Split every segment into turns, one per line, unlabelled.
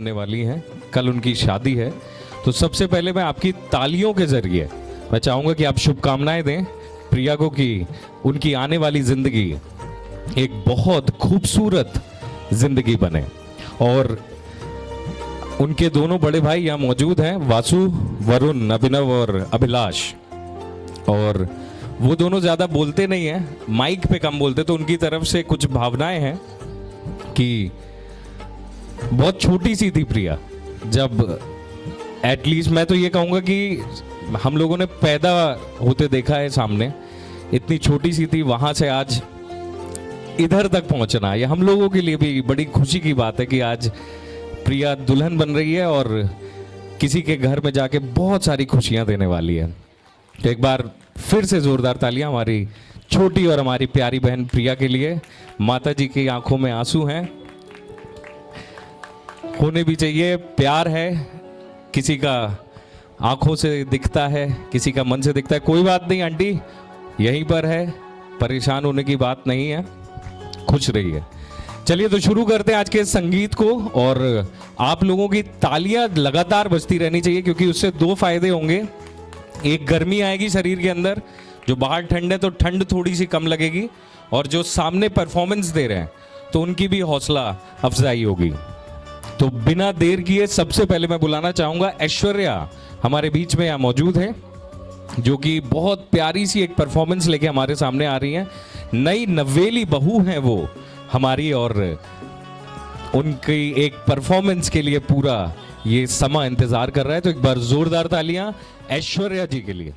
बनने वाली हैं। कल उनकी शादी है, तो सबसे पहले मैं आपकी तालियों के जरिए मैं चाहूँगा कि आप शुभकामनाएं दें प्रिया को कि उनकी आने वाली जिंदगी एक बहुत खूबसूरत जिंदगी बने। और उनके दोनों बड़े भाई यहाँ मौजूद हैं, वासु, वरुण, अभिनव और अभिलाष। और वो दोनों ज़्यादा बोलते नहीं हैं, माइक पे कम बोलते, तो उनकी तरफ से कुछ भावनाएं हैं कि बहुत छोटी सी थी प्रिया जब, एटलीस्ट मैं तो ये कहूँगा कि हम लोगों ने पैदा होते देखा है सामने, इतनी छोटी सी थी, वहाँ से आज इधर तक पहुँचना ये हम लोगों के लिए भी बड़ी खुशी की बात है कि आज प्रिया दुल्हन बन रही है और किसी के घर में जाके बहुत सारी खुशियाँ देने वाली है। तो एक बार फिर से जोरदार तालियां हमारी छोटी और हमारी प्यारी बहन प्रिया के लिए। माता जी की आंखों में आंसू हैं, होने भी चाहिए, प्यार है, किसी का आंखों से दिखता है, किसी का मन से दिखता है। कोई बात नहीं आंटी, यहीं पर है, परेशान होने की बात नहीं है, खुश रहिए। चलिए तो शुरू करते हैं आज के संगीत को। और आप लोगों की तालियां लगातार बजती रहनी चाहिए क्योंकि उससे दो फायदे होंगे। एक, गर्मी आएगी शरीर के अंदर, जो बाहर ठंड है तो ठंड थोड़ी सी कम लगेगी, और जो सामने परफॉर्मेंस दे रहे हैं तो उनकी भी हौसला अफजाई होगी। तो बिना देर किए सबसे पहले मैं बुलाना चाहूंगा ऐश्वर्या, हमारे बीच में यहाँ मौजूद है, जो कि बहुत प्यारी सी एक परफॉर्मेंस लेके हमारे सामने आ रही हैं। नई नवेली बहू हैं वो हमारी, और उनकी एक परफॉर्मेंस के लिए पूरा ये समा इंतजार कर रहा है। तो एक बार जोरदार तालियां ऐश्वर्या जी के लिए।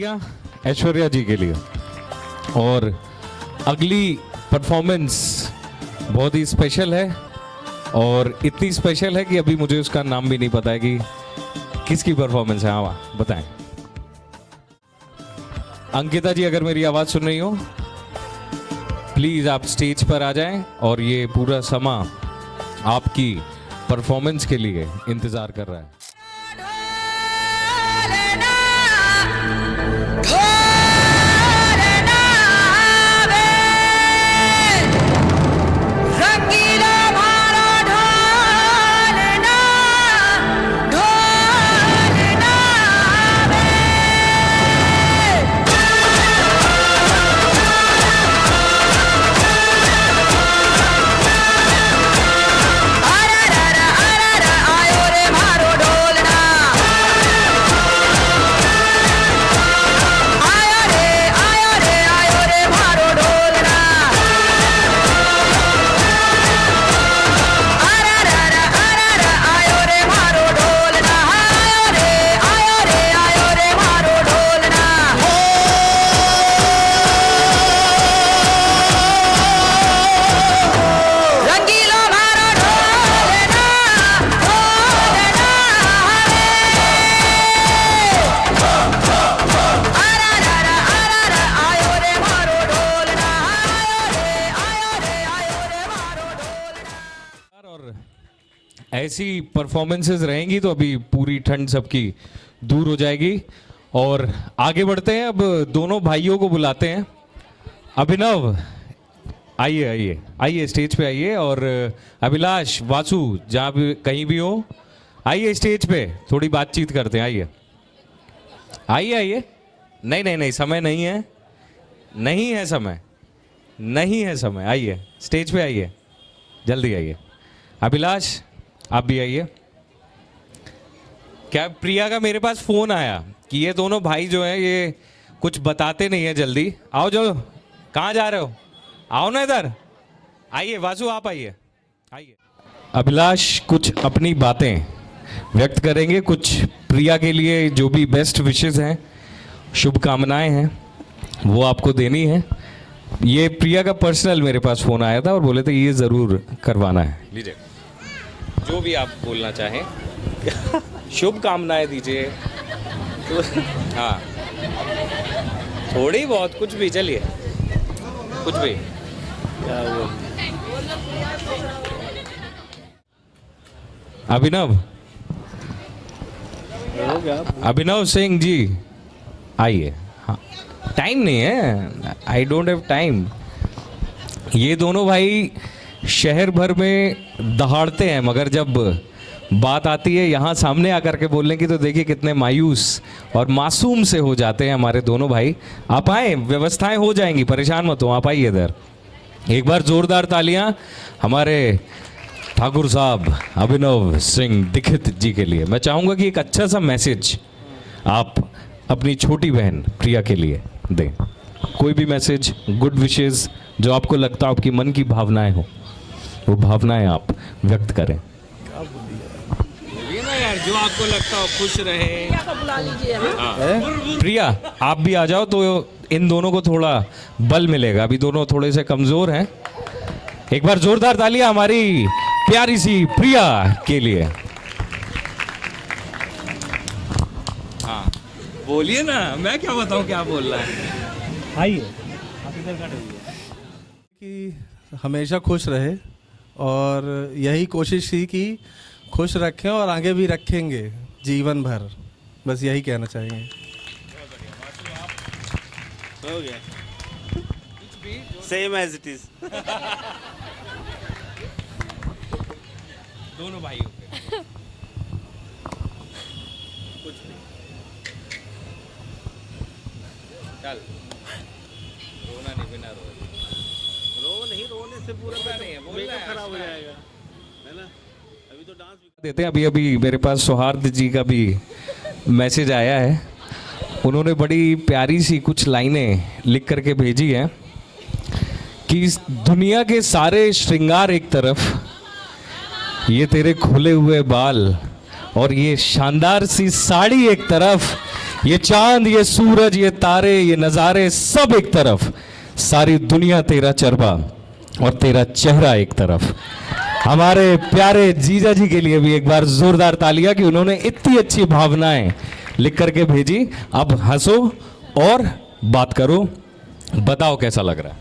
तालियां ऐश्वर्या जी के लिए। और अगली परफॉर्मेंस बहुत ही स्पेशल है, और इतनी स्पेशल है कि अभी मुझे उसका नाम भी नहीं पता है कि किसकी परफॉर्मेंस है। हाँ बताएं। अंकिता जी, अगर मेरी आवाज सुन रही हो प्लीज आप स्टेज पर आ जाएं, और ये पूरा समा आपकी परफॉर्मेंस के लिए इंतजार कर रहा है। ऐसी परफॉर्मेंसेस रहेंगी तो अभी पूरी ठंड सबकी दूर हो जाएगी। और आगे बढ़ते हैं, अब दोनों भाइयों को बुलाते हैं। अभिनव आइए आइए आइए स्टेज पे आइए, और अभिलाष, वासु, जहाँ भी कहीं भी हो आइए स्टेज पे, थोड़ी बातचीत करते हैं। आइए आइए आइए। नहीं नहीं नहीं, समय नहीं है, नहीं है समय, नहीं है समय। आइए स्टेज पे आइए, जल्दी आइए। अभिलाष आप भी आइए। क्या प्रिया का मेरे पास फोन आया कि ये दोनों भाई जो हैं ये कुछ बताते नहीं है जल्दी। आओ, जो कहाँ जा रहे हो, आओ ना इधर। आइए वासु आप आइए आइए। अभिलाष कुछ अपनी बातें व्यक्त करेंगे, कुछ प्रिया के लिए जो भी बेस्ट विशेस हैं, शुभकामनाएं हैं, वो आपको देनी है। ये प्रिया का पर्सनल मेरे पास फोन आया था और बोले थे ये ज़रूर करवाना है। लीजिए जो भी आप बोलना चाहें, शुभकामनाएं दीजिए। हाँ थोड़ी बहुत, कुछ भी, चलिए कुछ भी। अभिनव सिंह जी आइए। हाँ टाइम नहीं है, आई डोंट हैव टाइम। ये दोनों भाई शहर भर में दहाड़ते हैं, मगर जब बात आती है यहाँ सामने आकर के बोलने की तो देखिए कितने मायूस और मासूम से हो जाते हैं हमारे दोनों भाई। आप आए, व्यवस्थाएं हो जाएंगी, परेशान मत हो, आप आइए इधर। एक बार जोरदार तालियां हमारे ठाकुर साहब अभिनव सिंह दीक्षित जी के लिए। मैं चाहूँगा कि एक अच्छा सा मैसेज आप अपनी छोटी बहन प्रिया के लिए दें। कोई भी मैसेज, गुड विशेस, जो आपको लगता हो, आपकी मन की भावनाएं हो, वो भावनाएं आप व्यक्त करें। ना यार, जो आपको लगता हो, खुश रहे। बुला लीजिए। प्रिया आप भी आ जाओ तो इन दोनों को थोड़ा बल मिलेगा, अभी दोनों थोड़े से कमजोर हैं। एक बार जोरदार तालियां हमारी प्यारी सी प्रिया के लिए। हाँ बोलिए ना, मैं क्या बताऊं क्या बोल रहा है।
आइए कि हमेशा खुश रहे, और यही कोशिश थी कि खुश रखें और आगे भी रखेंगे जीवन भर, बस यही कहना चाहेंगे।
हो गया सेम एज इट इज।
दोनों भाइयों के कुछ भी चल, रोना नहीं, बिना रो
नहीं, रोने से पूरा नहीं है, मेकअप खराब हो जाएगा, है ना। अभी तो डांस
देते हैं। अभी मेरे पास सौहार्द जी का भी मैसेज आया है। उन्होंने बड़ी प्यारी सी कुछ लाइनें लिख करके भेजी हैं कि इस दुनिया के सारे श्रृंगार एक तरफ, ये तेरे खुले हुए बाल और ये शानदार सी साड़ी एक तरफ, ये चांद, ये सूरज, ये तारे, ये नज़ारे सब एक तरफ, सारी दुनिया तेरा चरबा और तेरा चेहरा एक तरफ। हमारे प्यारे जीजा जी के लिए भी एक बार जोरदार तालियां कि उन्होंने इतनी अच्छी भावनाएं लिख करके भेजी। अब हंसो और बात करो, बताओ कैसा लग रहा है।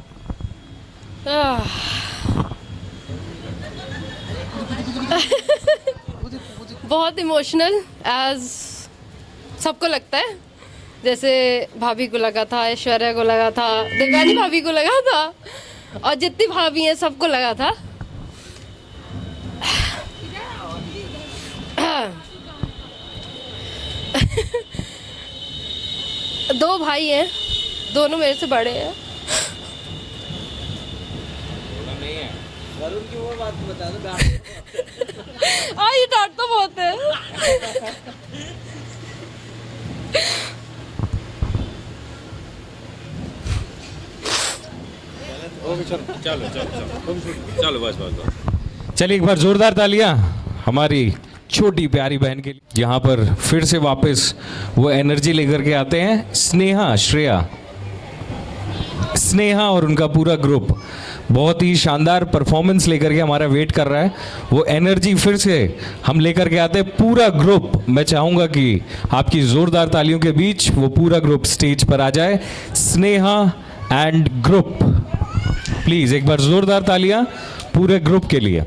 बहुत इमोशनल एज सबको लगता है, जैसे भाभी को लगा था, ऐश्वर्या को लगा था, देवयानी भाभी को लगा था, और जितनी भाभी हैं सबको लगा था। दो भाई हैं, दोनों मेरे से बड़े हैं।
वरुण की वो बात बता दो।
ये डांट तो बहुत है।
चलो बस। चलिए एक बार जोरदार तालियां हमारी छोटी प्यारी बहन के लिए। यहाँ पर फिर से वापस वो एनर्जी लेकर के आते हैं स्नेहा, श्रेया, स्नेहा और उनका पूरा ग्रुप बहुत ही शानदार परफॉर्मेंस लेकर के हमारा वेट कर रहा है। वो एनर्जी फिर से हम लेकर के आते हैं, पूरा ग्रुप। मैं चाहूँगा कि आपकी जोरदार तालियों के बीच वो पूरा ग्रुप स्टेज पर आ जाए। स्नेहा एंड ग्रुप, प्लीज़ एक बार जोरदार तालियां पूरे ग्रुप के लिए।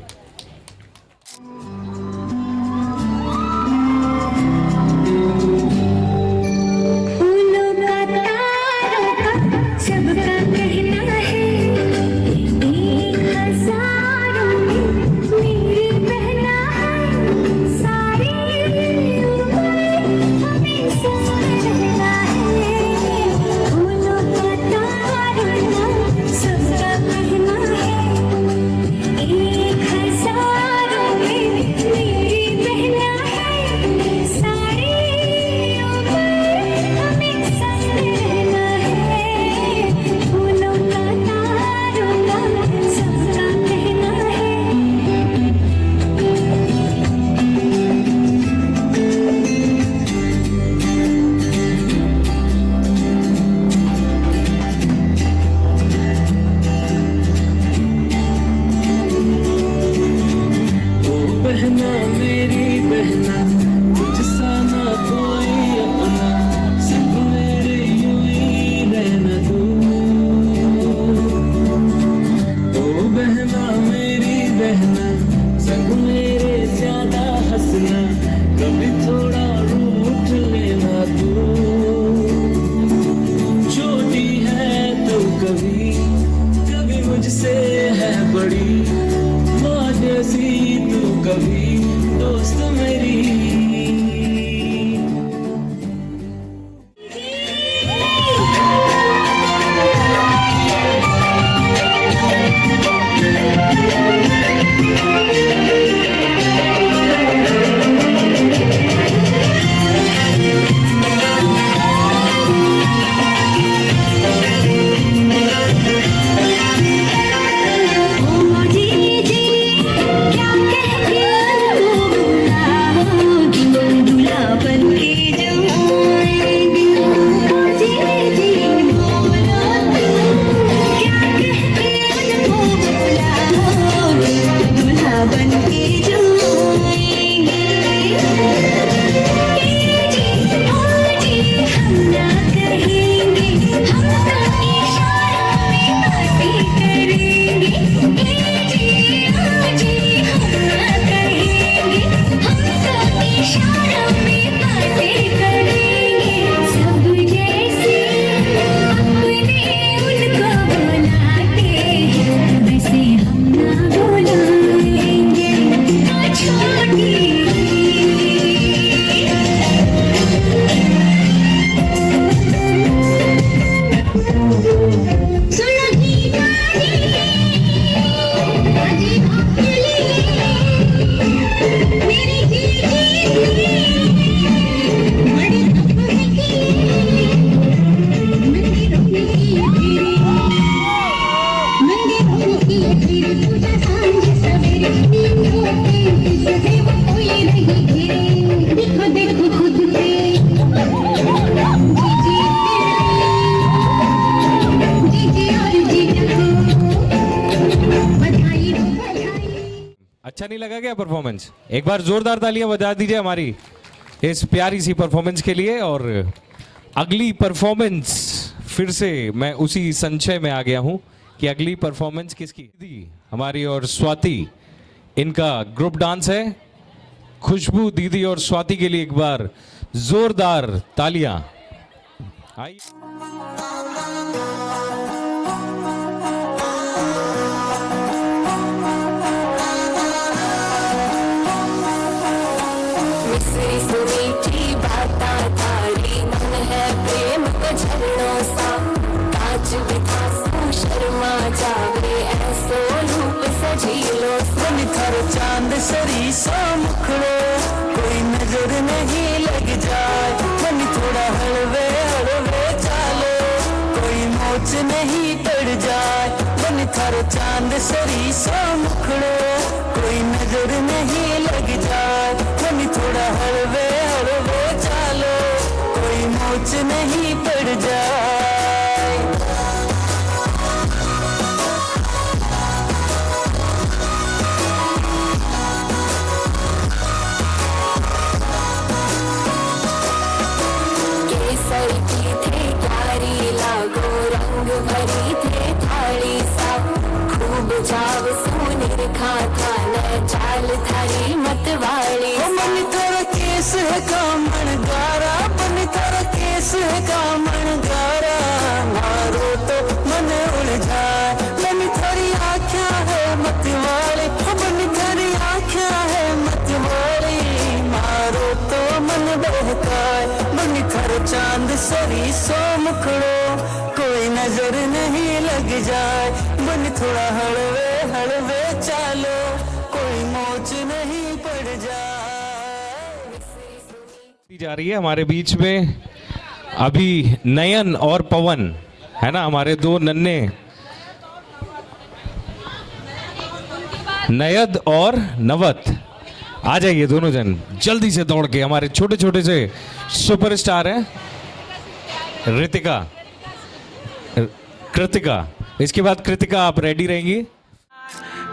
देखो देखो खुद पे
अच्छा नहीं लगा क्या परफॉर्मेंस? एक बार जोरदार तालियां बजा दीजिए हमारी इस प्यारी सी परफॉर्मेंस के लिए। और अगली परफॉर्मेंस फिर से मैं उसी संशय में आ गया हूं कि अगली परफॉर्मेंस किसकी? दीदी हमारी और स्वाति, इनका ग्रुप डांस है। खुशबू दीदी और स्वाति के लिए एक बार जोरदार तालियां। आइए।
मीठी बातें तारी मन है प्रेम का झरनों सा, कांच बिखा शर्मा जावे ऐसो रूप सजीलो, मन थर चांद सरी सा मुखड़ो कोई नजर नहीं लग जाए, मन थोड़ा हलवे हलवे चालो कोई मोच नहीं पड़ जाए, मन थर चांद सरी सा मुखड़ो कोई नजर नहीं लग जाए, मन थोड़ा हलवे हलवे चालो कोई मोच नहीं पड़ जाए। केसर की थे क्यारी लागो रंग भरी थे थाली सा, खूब जाव सुनिर खा था न चाल थारी मतवाली, मन थोड़ा केस है कामण गारा, मन थोड़ा केस है कामण गारा, मारो तो मन उड़ जाए, मन थोड़ी आँखियाँ है मतवाली, मन थोड़ी आँखियाँ है मतवाली, मारो तो मन बहकाए, मन थर चांद सरी सो मुखड़ो कोई नजर नहीं लग जाए, मन थोड़ा हलवे हलवे चालो कोई मोच नहीं पड़ जाए।
जा रही है हमारे बीच में अभी नयन और पवन है ना, हमारे दो नन्हे नयद और नवत। आ जाइए दोनों जन जल्दी से दौड़ के, हमारे छोटे छोटे से सुपरस्टार हैं ऋतिका कृतिका। इसके बाद कृतिका आप रेडी रहेंगी?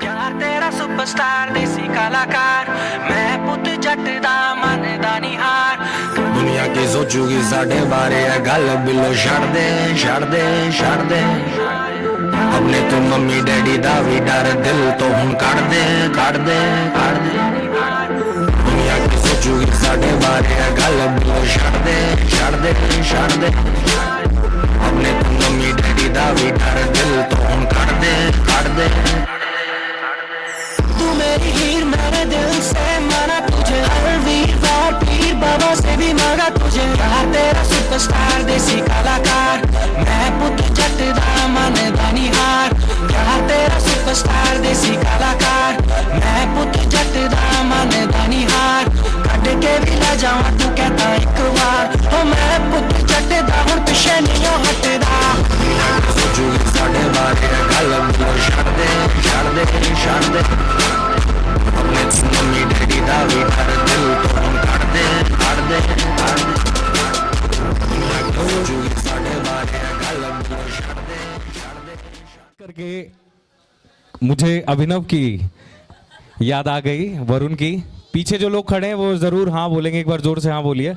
यार तेरा सुपरस्टार देसी कलाकार, मैं पुत जट दा मन दा निहार, दुनिया की सोचूगी साढ़े बारे गल बिलो छड़ दे छड़ दे छड़ दे, अपने तो मम्मी डैडी दा भी डर दिल तो हुन कड़ दे कड़ दे कड़ दे, दुनिया की सोचूगी साढ़े बारे गल बिलो छड़ दे छड़ दे छड़ दे, अपने तो मम्मी डैडी दा भी डर दिल तो हुन कड़ दे कड़ दे, तू मेरी हीर मैंने दिल से माना तुझे, हर वीरवार पीर बाबा से भी मांगा तुझे, यार तेरा सुपरस्टार देसी कलाकार, मैं पुत जट दा मन दा निहार, यार तेरा सुपरस्टार देसी कलाकार, मैं पुत जट दा मन दा निहार, कट के भी ला जावा तू कहता एक बार, हो मैं पुत जट दा हुन पिछे नहीं हटदा, सोचूगी साढ़े बारे गल छड़ दे छड़ दे छड़ दे, अपने मम्मी डैडी दा भी डर दिल तो हुन कड़ दे कड़ दे कड़ दे, सोचूगी साढ़े बारे गल छड़ दे छड़ दे
करके मुझे अभिनव की याद आ गई, वरुण की। पीछे जो लोग खड़े हैं वो जरूर हाँ बोलेंगे, एक बार जोर से हाँ बोलिए।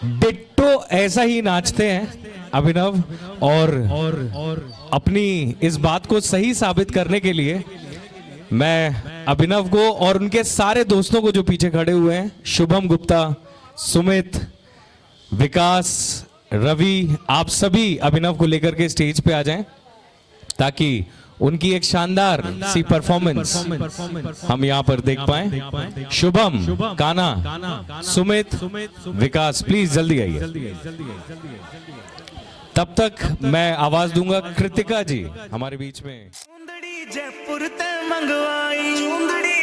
डिट्टो ऐसा ही नाचते हैं अभिनव, और अपनी इस बात को सही साबित करने के लिए मैं अभिनव को और उनके सारे दोस्तों को जो पीछे खड़े हुए हैं, शुभम गुप्ता, सुमित, विकास, रवि, आप सभी अभिनव को लेकर के स्टेज पे आ जाएं ताकि उनकी एक शानदार सी परफॉर्मेंस हम यहाँ पर देख पाएं। शुभम, काना, सुमित, विकास, प्लीज जल्दी आइए। तब तक मैं आवाज दूंगा कृतिका जी हमारे बीच में।
जयपुर ते मंगवाई,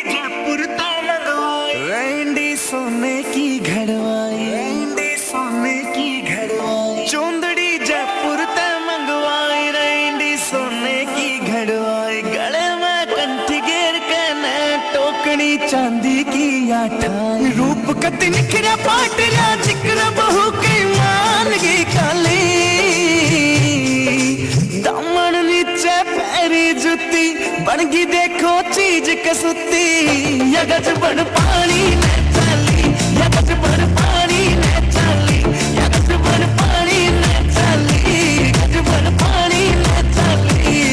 जयपुर ते मंगवाई, रैंडी सोने की घड़वाई, रैंडी सोने की घड़वाई, चुंदड़ी जयपुर ते मंगवाई, रैंडी सोने की घड़वाई, गले में कंठी घेर के ने टोकनी चांदी की आठाई, रूप कति निखरा पाटरा जिक्र बहू की मान की काली, दामन नीचे पैरी जुती बनगी देखो चीज कसुती या गजबन पानी में चली या गजबन पानी में चली या गजबन पानी में चली गजबन पानी में चली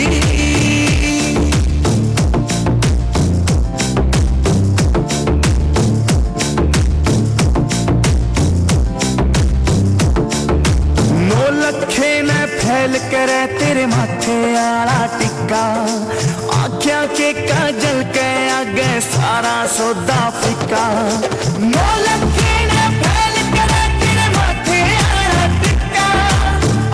नो लखे न फैल करे तेरे माथे आला टिक्का आख्या के काजल के आगे सारा सौदा फिका नो लखे न फैल करे तेरे माथे आला टिक्का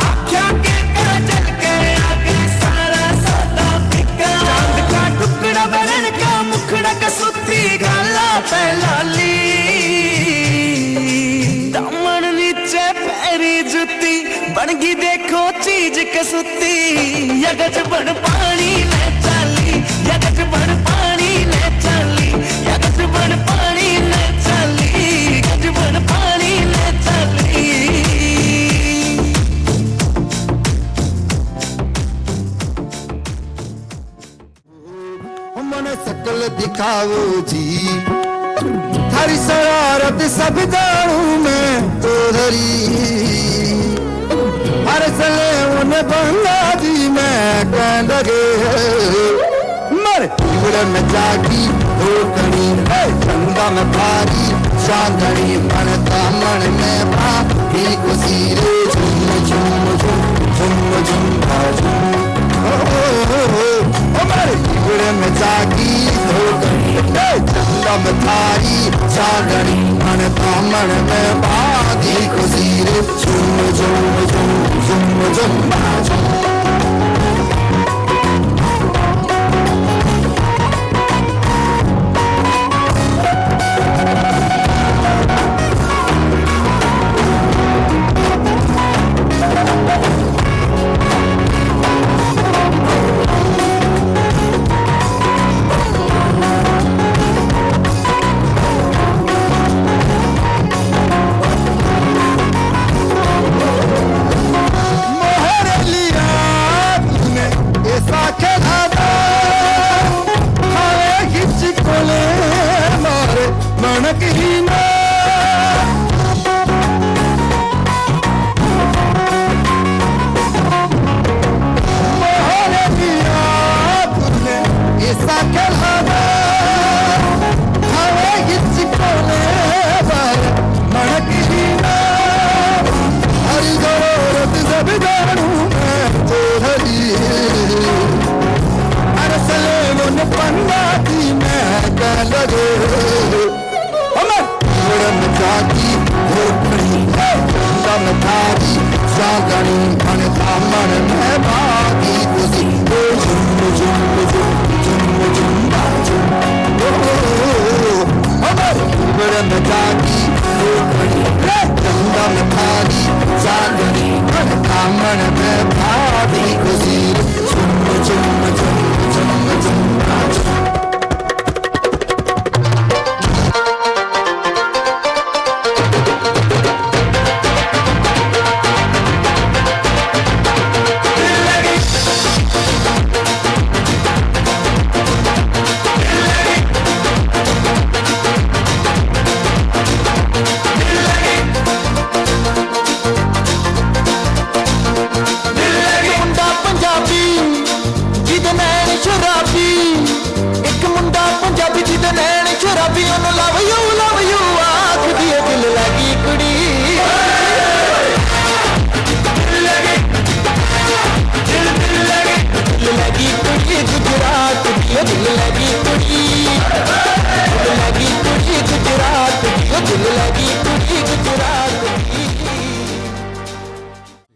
आख्या के काजल के आगे सारा सौदा फिका चांद का टुकड़ा बरन का मुखड़ा कसूती गाला पहलाली दामन नीचे पैरी जुती बनगी देखो चीज कसुती या गजबन पानी में चली या गजबन पानी में चली या गजबन पानी में चली गजबन पानी में चली
मन सकल दिखाओ जी थारी शरारत सब जानू मैं तो धरी हर सले उन्हें बंगा जी मैं कह लगे मर उड़न जागी धोकनी गंगा में भारी चांदनी मन दामन में भागी खुशी रे झुम झुम झुम झुम झुम झुम मर उड़न जागी धोकनी गंगा में भारी चांदनी मन दामन में भागी खुशी रे झुम झुम झुम झुम झुम झुम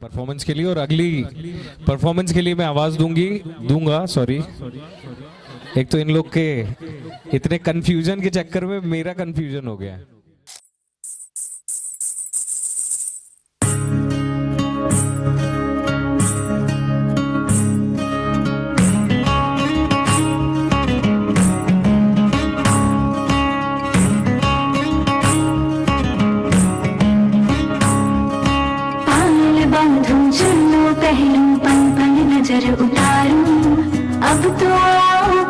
परफॉर्मेंस के लिए और अगली परफॉर्मेंस के लिए मैं आवाज दूंगा सॉरी। एक तो इन लोग के इतने कंफ्यूजन के चक्कर में मेरा कंफ्यूजन हो गया है।
पहलू पन पन नजर उतारूं अब तो आओ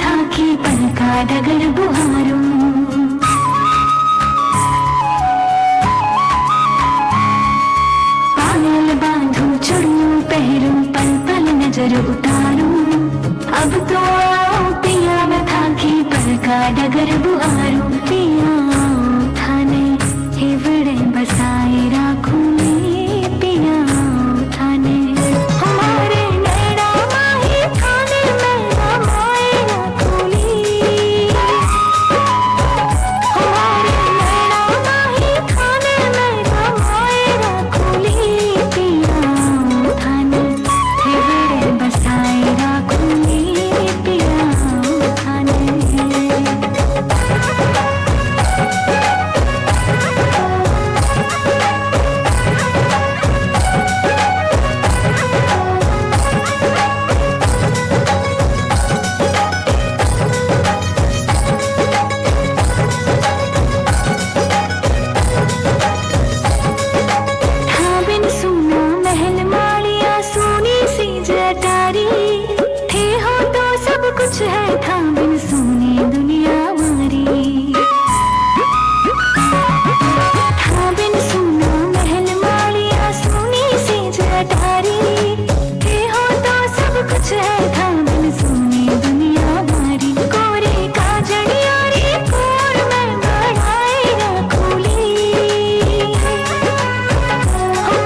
था कि पल का डगर बुहारूं पायल बांधूं चुड़ियों पहरूं पल पल नजर उतारूं अब तो आओ पिया मैं था कि पल का डगर बुहारूं पिया थाने हिवड़े बसाए राखूं पिया थाने हमारे नैना माही थाने में रमाए राखूली हमारे नैना माही थाने में रमाए राखूली पिया थाने हिवड़े बसाए राखूली पिया थाने था बिन सुना महल माड़िया सोनी सी जटारी थे हो तो सब कुछ है था बिन सुनी दुनिया मारी था बिन सुना महल माड़िया सोनी सी जटारी थे हो तो सब कुछ है था बिन सुनी दुनिया मारी कोरे का जड़ियारी कोर में बढ़ाए रखूली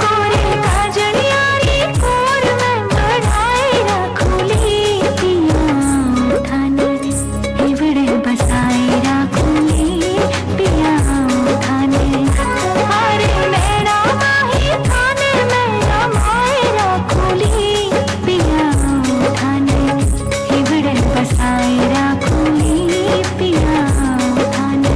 कोरे का जड़ियारी कोर में बढ़ाए रखूली पिया थाने हिवड़े बसाए रखूली पिया थाने अरे मेरा माही थाने में रमाए रखूली पिया थाने हिवड़े बसाए रखूली पिया थाने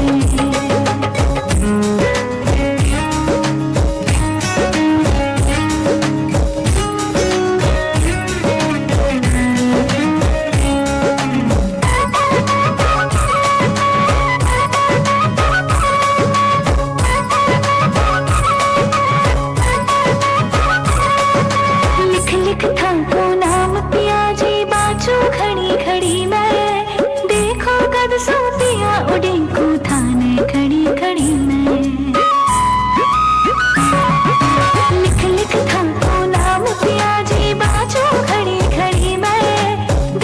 लिख लिख था को नाम पिया जी बाजू खड़ी खड़ी मैं देखो कद सो पिया उड़ी को थाने खड़ी खड़ी मैं लिख लिख था को नाम पिया जी बाजू खड़ी खड़ी मैं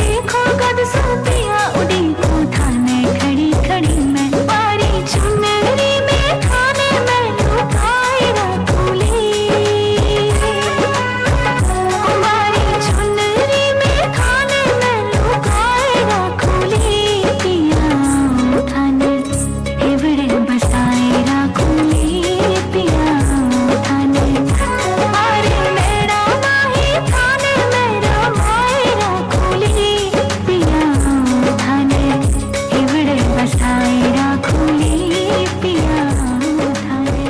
देखो कद सो पिया उड़ी को थाने खड़ी खड़ी मैं पारी चुनरी में थाने में लुकाए रखूली हमारी चुनरी में थाने में लुकाए रखूली पिया थाने हिवड़े बसाए रखूली पिया थाने अरे मेरा माही थाने में रमाए रखूली पिया थाने हिवड़े बसाए रखूली पिया थाने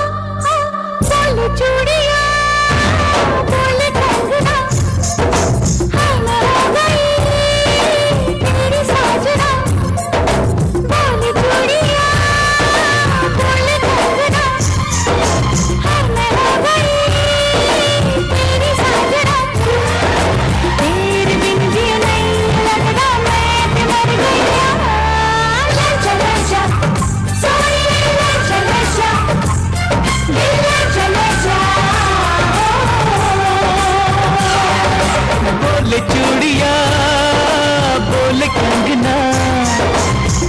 बोल चूड़िया बोल कंगना हाय मैं हो गई तेरी साजना बोल चूड़िया बोल कंगना हाय मैं हो गई तेरी साजना तेरे बिन भी नहीं लगता मैं ते मर गई ले चले जा सोई ले चले जा दिल ले चले जा
बोल चूड़िया बोल कंगना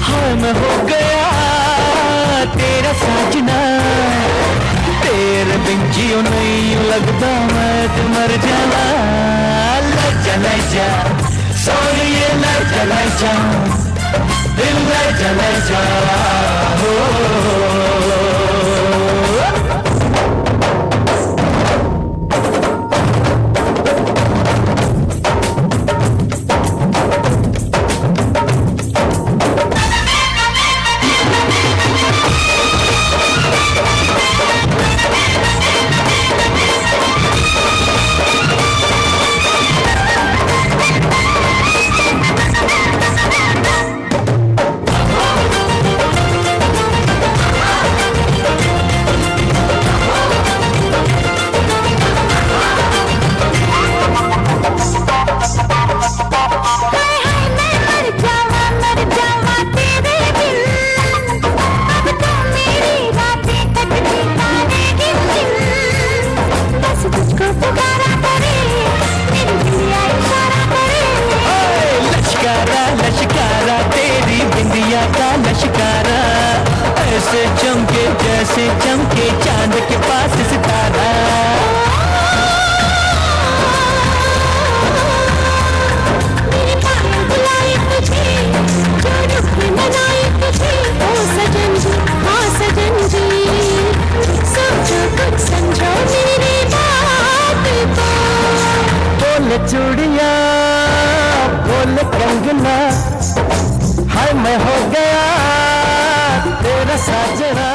हाँ मैं हो गया तेरा साजना तेरे बिन जियो नहीं लगता मैं तो मर जाना ले चले जा सॉरी ये ले चले जा दिल ले चले जा जैसे चमके चांद के पास सितारा।
मेरे पाँव बुलाए तुझे, जो रुख मनाए तुझे, ओ सजन जी, हाँ सजन जी, समझो कुछ समझो मेरी बात को।
बोल चूड़िया बोल कंगना, हाय मैं हो गया तेरा साजना।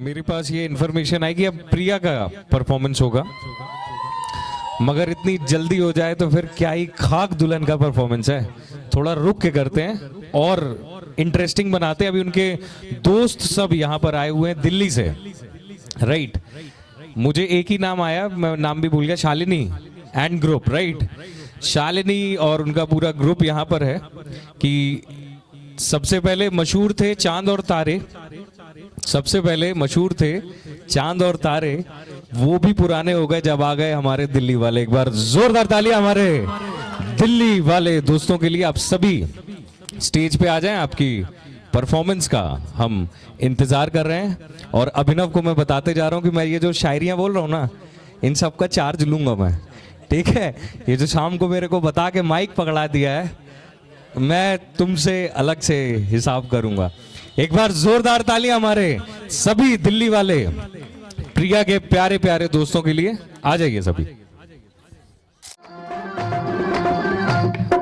मेरे पास ये इन्फॉर्मेशन आई कि अब प्रिया का परफॉर्मेंस होगा, मगर इतनी जल्दी हो जाए तो फिर क्या ही खाक दुल्हन का परफॉर्मेंस है। थोड़ा रुक के करते हैं और इंटरेस्टिंग बनाते हैं। अभी उनके दोस्त सब यहाँ पर आए हुए हैं दिल्ली से, राइट। मुझे एक ही नाम आया, मैं नाम भी भूल गया, Shalini and group, right. Shalini और उनका पूरा ग्रुप यहाँ पर है कि सबसे पहले मशहूर थे चांद और तारे, सबसे पहले मशहूर थे चांद और तारे, वो भी पुराने हो गए जब आ गए हमारे दिल्ली वाले। एक बार जोरदार तालियां हमारे दिल्ली वाले दोस्तों के लिए। आप सभी स्टेज पे आ जाएं, आपकी परफॉर्मेंस का हम इंतजार कर रहे हैं। और अभिनव को मैं बताते जा रहा हूं कि मैं ये जो शायरियां बोल रहा हूं ना, इन सब का चार्ज लूंगा मैं, ठीक है। ये जो शाम को मेरे को बता के माइक पकड़ा दिया है, मैं तुमसे अलग से हिसाब करूंगा। एक बार जोरदार तालियां हमारे सभी दिल्ली वाले प्रिया के प्यारे प्यारे दोस्तों के लिए। आ जाइए सभी।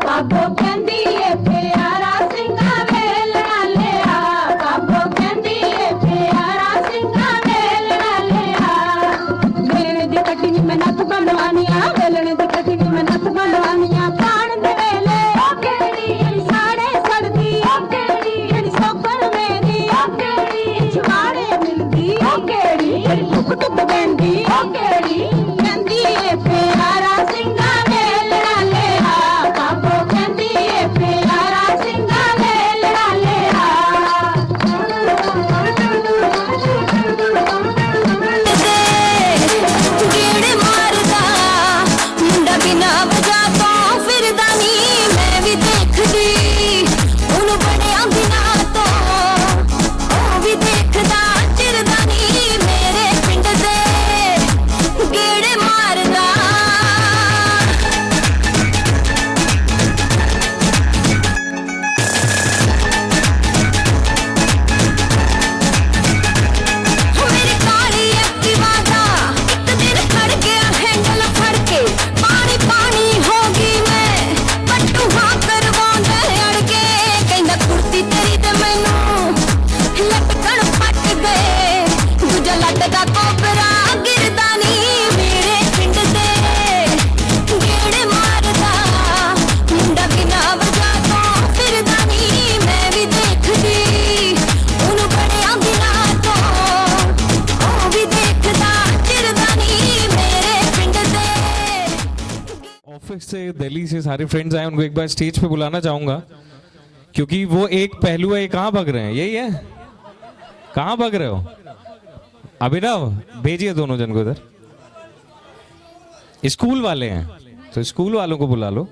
बाबो कहंदी ए प्यारा सिंगा वेलना लिया, बाबो कहंदी ए प्यारा सिंगा वेलना लिया। वेलने दी कटिंग में नथ बनवानिया, वेलने दी कटिंग में नथ बनवानिया। पान दे वेले ओ केड़ी साड़े सड़दी, ओ केड़ी सोकर मेरी, ओ केड़ी छुआड़े मिलदी, ओ केड़ी टुक टुक बेंदी, ओ केड़ी कहंदी ए
से दिल्ली से सारे फ्रेंड्स आए, उनको एक बार स्टेज पे बुलाना चाहूंगा, क्योंकि वो एक पहलू है। कहाँ भाग रहे हैं? यही है, कहाँ भाग रहे हो? अभिनव, भेजिए दोनों जन को इधर। स्कूल वाले हैं तो स्कूल वालों को बुला लो।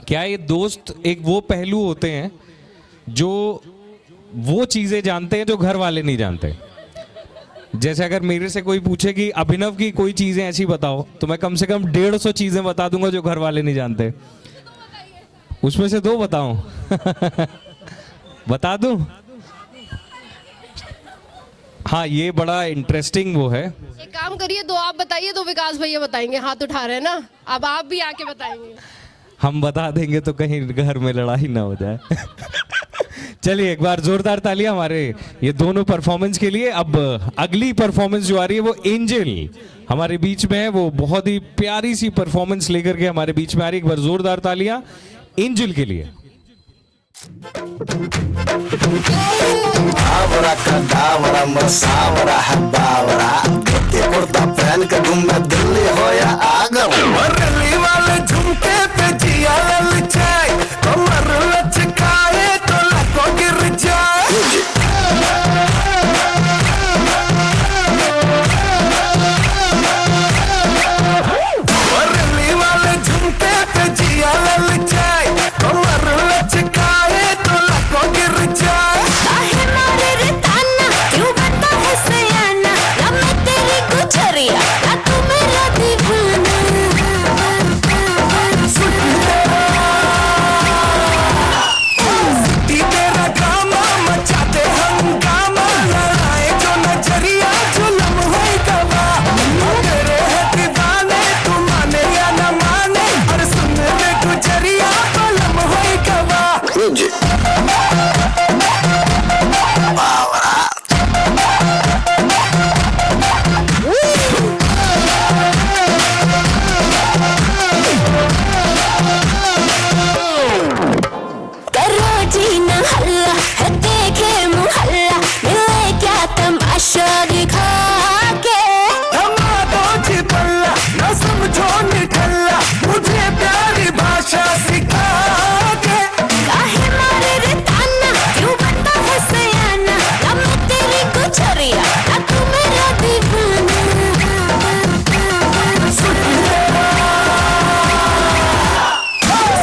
क्या ये दोस्त एक वो पहलू होते हैं जो वो चीजें जानते हैं जो घर वाले नहीं जानते। जैसे अगर मेरे से कोई पूछे कि अभिनव की कोई चीजें ऐसी बताओ, तो मैं कम से कम 150 चीजें बता दूंगा जो घर वाले नहीं जानते। उसमें से 2 बताऊं? बता दूं? हाँ, ये बड़ा इंटरेस्टिंग वो है।
एक काम करिए, 2 आप बताइए, 2 विकास भैया बताएंगे। हाथ उठा रहे हैं ना, अब आप भी आके बताएंगे।
हम बता देंगे तो कहीं घर में लड़ाई ना हो जाए। चलिए एक बार जोरदार तालियां हमारे ये दोनों परफॉर्मेंस के लिए। अब अगली परफॉर्मेंस जो आ रही है वो एंजल हमारे बीच में है। वो बहुत ही प्यारी सी परफॉर्मेंस लेकर के हमारे बीच में आ रही है। एक बार जोरदार तालियां एंजल के लिए।
आवरा कदावरा मसावरा हबावरा के कुर्ता पहन के घूमे दिल्ली हो या आगरा। दिल्ली वाले झुमके पे जिया ललचाए, कमर लचकाए तो लको गिर जाए। दिल्ली वाले झुमके पे जिया ललचाए, कमर लचकाए तो लको गिर जाए।
काहे मारे रे ताना, क्यों बनता है सयाना? ना मैं तेरी गुजरिया, ना तू मेरा दीवाना।
सिटी तेरा ड्रामा मचाते हंगामा, लड़ाए जो नजरिया जुल्म होई गवा। तेरे है दीवाने, तू माने या न माने, और सुन ले गुजरिया जुल्म होई गवा।
करो जी ना हल्ला, है देखे मुहल्ला, मिले क्या तमाशा दिखा के।
हमारा चिपल्ला न समझो निठल्ला, मुझे प्यारी भाषा सिखा के।
काहे मारे रे ताना, क्यों बनता है सयाना? ना मैं तेरी गुजरिया, ना तू मेरा दीवाना।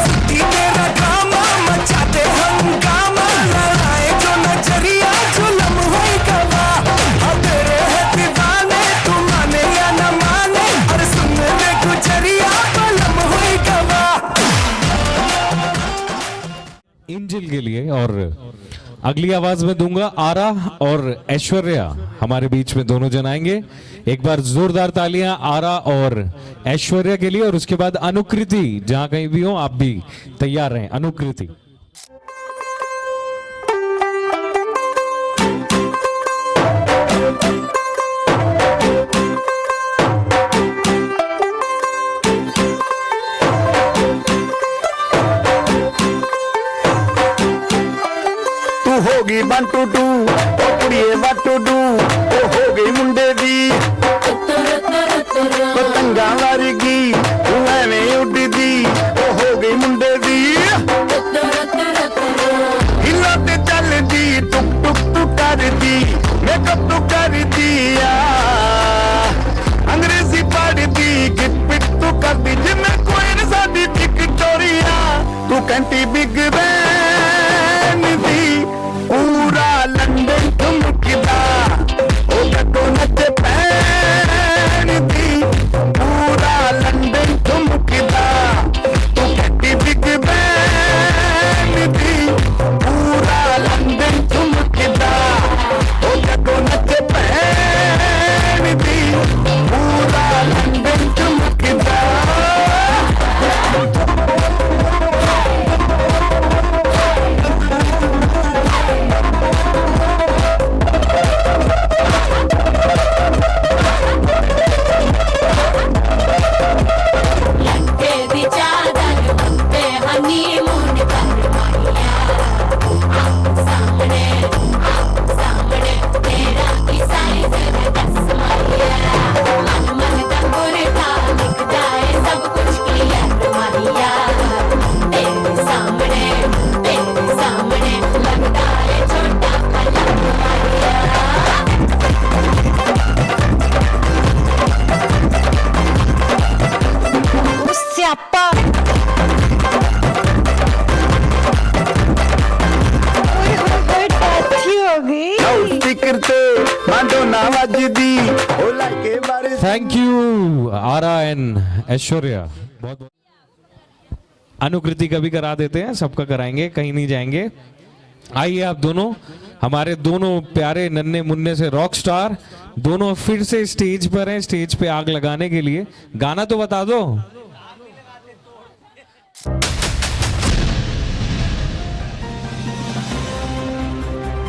सिटी तेरा ड्रामा मचाते हंगामा, लड़ाए जो नजरिया जुल्म होई गवा। अब तेरे है दीवाने, तू माने या न माने, और सुन ले गुजरिया जुल्म होई गवा।
एंजल के लिए। और अगली आवाज में दूंगा आरा और ऐश्वर्या हमारे बीच में दोनों जन आएंगे। एक बार जोरदार तालियां आरा और ऐश्वर्या के लिए। और उसके बाद अनुकृति, जहां कहीं भी हो आप भी तैयार रहें। अनुकृति।
तू होगी 1 2 2 ओ कुड़िए what to do, ओ हो गई मुंडे दी पतंगा वारगी, तू एवें उड़दी, ओ हो गई मुंडे दी। हिला ते चलदी, टुक टुक टू करदी, मेकअप तू कर दिया। अंग्रेजी पढ़दी, गिट पिट तू करदी, जिम्मे कोई न साडी विक्टोरिया। तू कहती बिग बैन दी, पूरा लंदन ठुमकदा, ओ जटो नच पैन दी, पूरा लंदन ठुमकदा। तू कहती बिग बैन दी, पूरा लंदन ठुमकदा, ओ जटो नच पैन दी, पूरा लंदन ठुमकदा। दी ओ लाके बारिश
thank you Aara and Aishwarya, बहुत बहुत। अनुकृति का भी करा देते हैं, सबका कराएंगे, कहीं नहीं जाएंगे। आइए आप दोनों, हमारे दोनों प्यारे नन्हे मुन्ने से रॉक स्टार दोनों फिर से स्टेज पर हैं, स्टेज पे आग लगाने के लिए। गाना तो बता दो।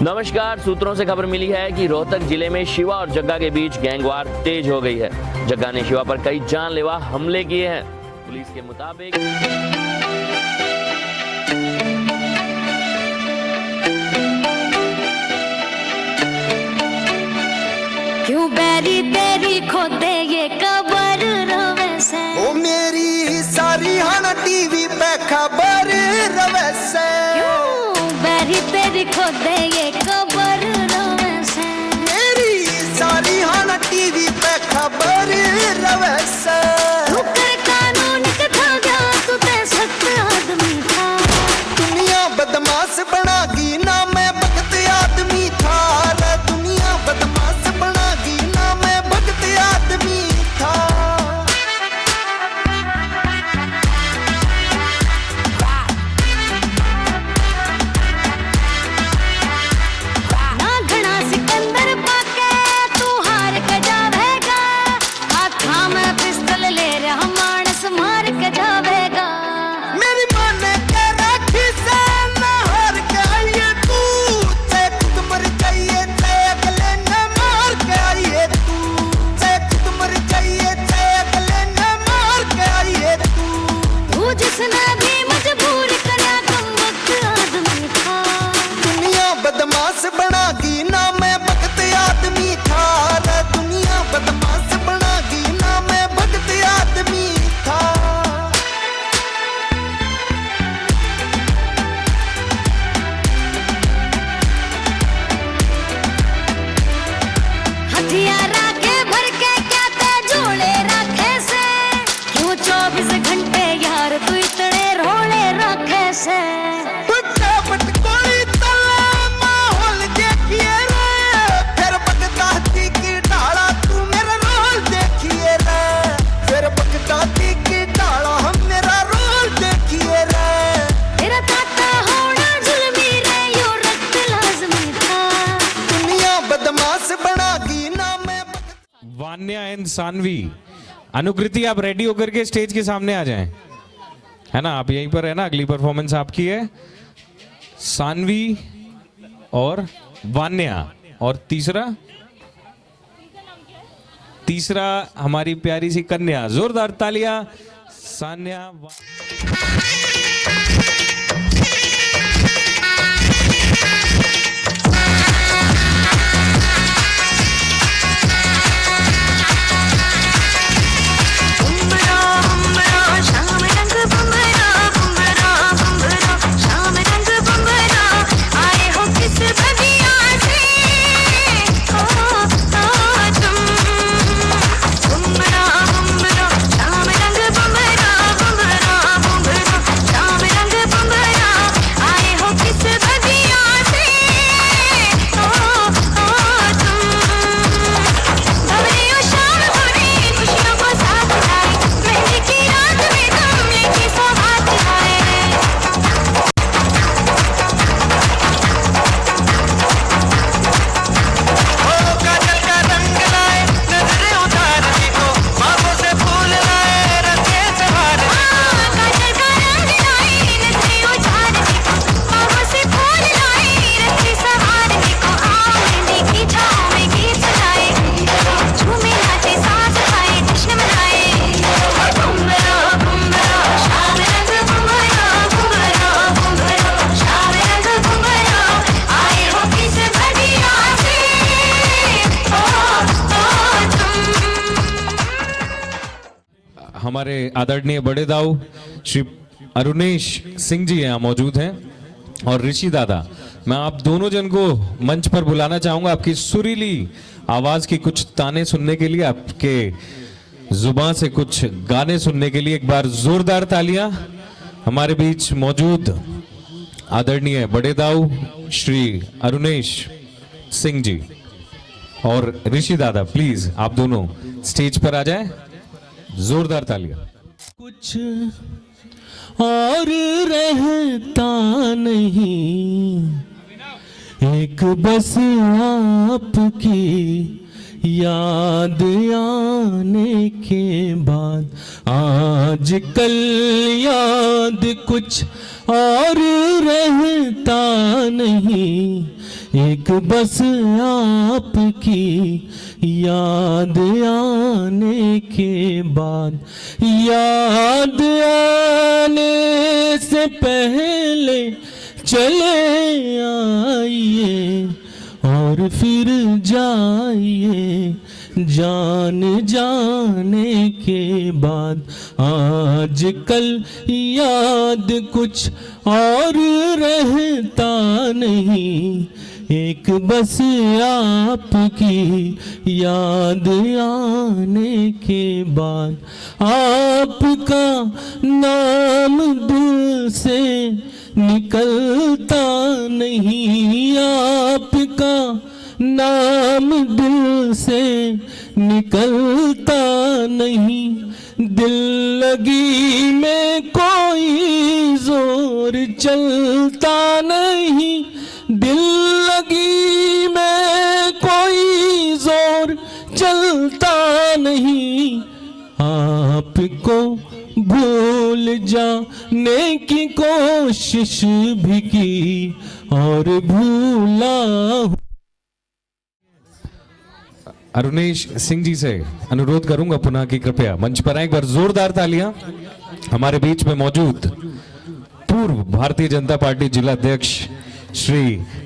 नमस्कार। सूत्रों से खबर मिली है कि रोहतक जिले में शिवा और जग्गा के बीच गैंगवार तेज हो गई है। जग्गा ने शिवा पर कई जानलेवा हमले किए हैं। पुलिस के मुताबिक
क्यों बैरी तेरी खोदे ये कबर रोवे से
ओ मेरी सारी हन टीवी पे खबर रवे से
क्यों बैरी तेरी खोदे ये कबर रोवे से
मेरी सारी हन टीवी पे खबर रवे से
तू कर कानून के था गया तू ते सख्त आदमी था
दुनिया बदमाश बनागी ना मैं भगत आदमी था रे दुनिया बदमाश बनागी ना मैं भगत आदमी था
ना घना सिकंदर पाके तू हार के जावेगा हाथा में पिस्तौल ले रहा मानस मार के जावेगा
मेरी माँ ने कह रखी से ना हार के आइए तू ते खुद मर जाइए ते अगले ने मार के आइए तू ते खुद मर जाइए ते अगले ने मार के आइए तू
तू जिसने भी मजबूर करा कम वक्त आदमी था
दुनिया बदमाश बनागी ना मैं भगत आदमी था रे दुनिया बदमाश बनागी ना मैं भगत आदमी था
हथियार राखे भर के क्या ते जोड़े रखे से क्यों 24 घंटे यार तू इतने रोले रखे से
तुझे पटकोली तले माहौल देखिए रे फिर बगदादी की डाला तू मेरा रोल देखिए रे फिर बगदादी की डाला हम मेरा रोल देखिए रे
तेरा ताता होना जुल्मी रे यो रक्त लाजमी था
दुनिया बदमाश बनागी ना मैं
वान्या एंड सानवी। अनुकृति आप रेडी होकर के स्टेज के सामने आ जाएं, है ना? आप यहीं पर है ना? अगली परफॉर्मेंस आपकी है। सानवी और वान्या, और तीसरा हमारी प्यारी सी कन्या। जोरदार तालियां। सान्या
शाम रंग बंबरा बंबरा बंबरा शाम रंग बंबरा आए हो किस बगिया से ओ तुम बंबरा बंबरा शाम रंग बंबरा बंबरा बंबरा शाम रंग बंबरा आए हो किस बगिया से ओ तुम भवरे शाम भरी खुशियों को साथ लाए मेहंदी की रात में तुम लेके सौगात आए
ओ काजल का रंग लाए नजरें उतार देखो बाहों से फूल लाए रंगे सवार
काजल का रंग लाई नजरे उजाड़ देखो बाहों से फूल लाई रंगे सहार देखो आओ मेहंदी की छाँव में गीत सुनाए झूमे नाचे सांस खाए जश्न मनाए बुम्बरा बुम्बरा शाम रंग बुम्बरा बुम्बरा बुम्बरा शाम रंग बुम्बरा आए हो किस बगिया से ओ तुम
हमारे आदरणीय बड़े दाऊ श्री अरुणेश सिंह जी यहाँ मौजूद हैं, और ऋषि दादा। मैं आप दोनों जन को मंच पर बुलाना चाहूंगा आपकी सुरीली आवाज की कुछ ताने सुनने के लिए, आपके जुबान से कुछ गाने सुनने के लिए। एक बार जोरदार तालियां। हमारे बीच मौजूद आदरणीय बड़े दाऊ श्री अरुणेश सिंह जी। और ऋषि दादा प्लीज आप दोनों स्टेज पर आ जाएं, जोरदार तालियां।
कुछ और रहता नहीं, एक बस आपकी याद आने के बाद, आज कल याद कुछ और रहता नहीं, एक बस आपकी याद आने के बाद, याद आने से पहले चले आइए और फिर जाइए जान जाने के बाद, आज कल याद कुछ और रहता नहीं, एक बस आपकी याद आने के बाद, आपका नाम दिल से निकलता नहीं, आपका नाम दिल से निकलता नहीं, दिल लगी में कोई जोर चलता नहीं, दिल लगी में कोई जोर चलता नहीं, आपको भूल जाने की कोशिश भी की और भूला।
अरुणेश सिंह जी से अनुरोध करूंगा पुनः कि कृपया मंच पर आए, एक बार जोरदार तालियां। हमारे बीच में मौजूद पूर्व भारतीय जनता पार्टी जिला अध्यक्ष श्री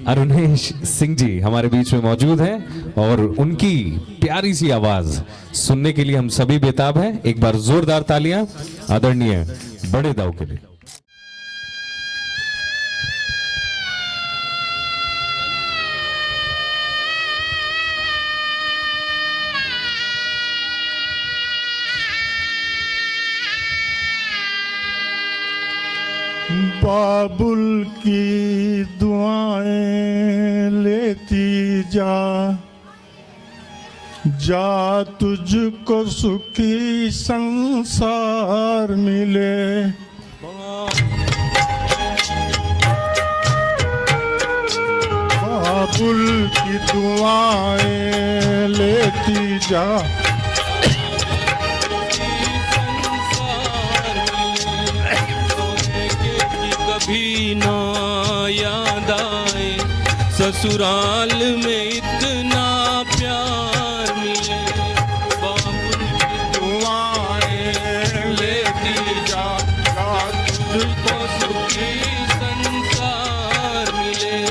अरुणेश सिंह जी हमारे बीच में मौजूद हैं और उनकी प्यारी सी आवाज सुनने के लिए हम सभी बेताब हैं। एक बार जोरदार तालियां आदरणीय बड़े दाऊ के लिए।
बाबुल की दुआएं लेती जा, जा तुझको सुखी संसार मिले। बाबुल की दुआएं लेती जा,
कभी ना याद आए ससुराल में इतना प्यार मिले, बाबुल की दुआएं लेती जा, तुझको सुखी संसार मिले।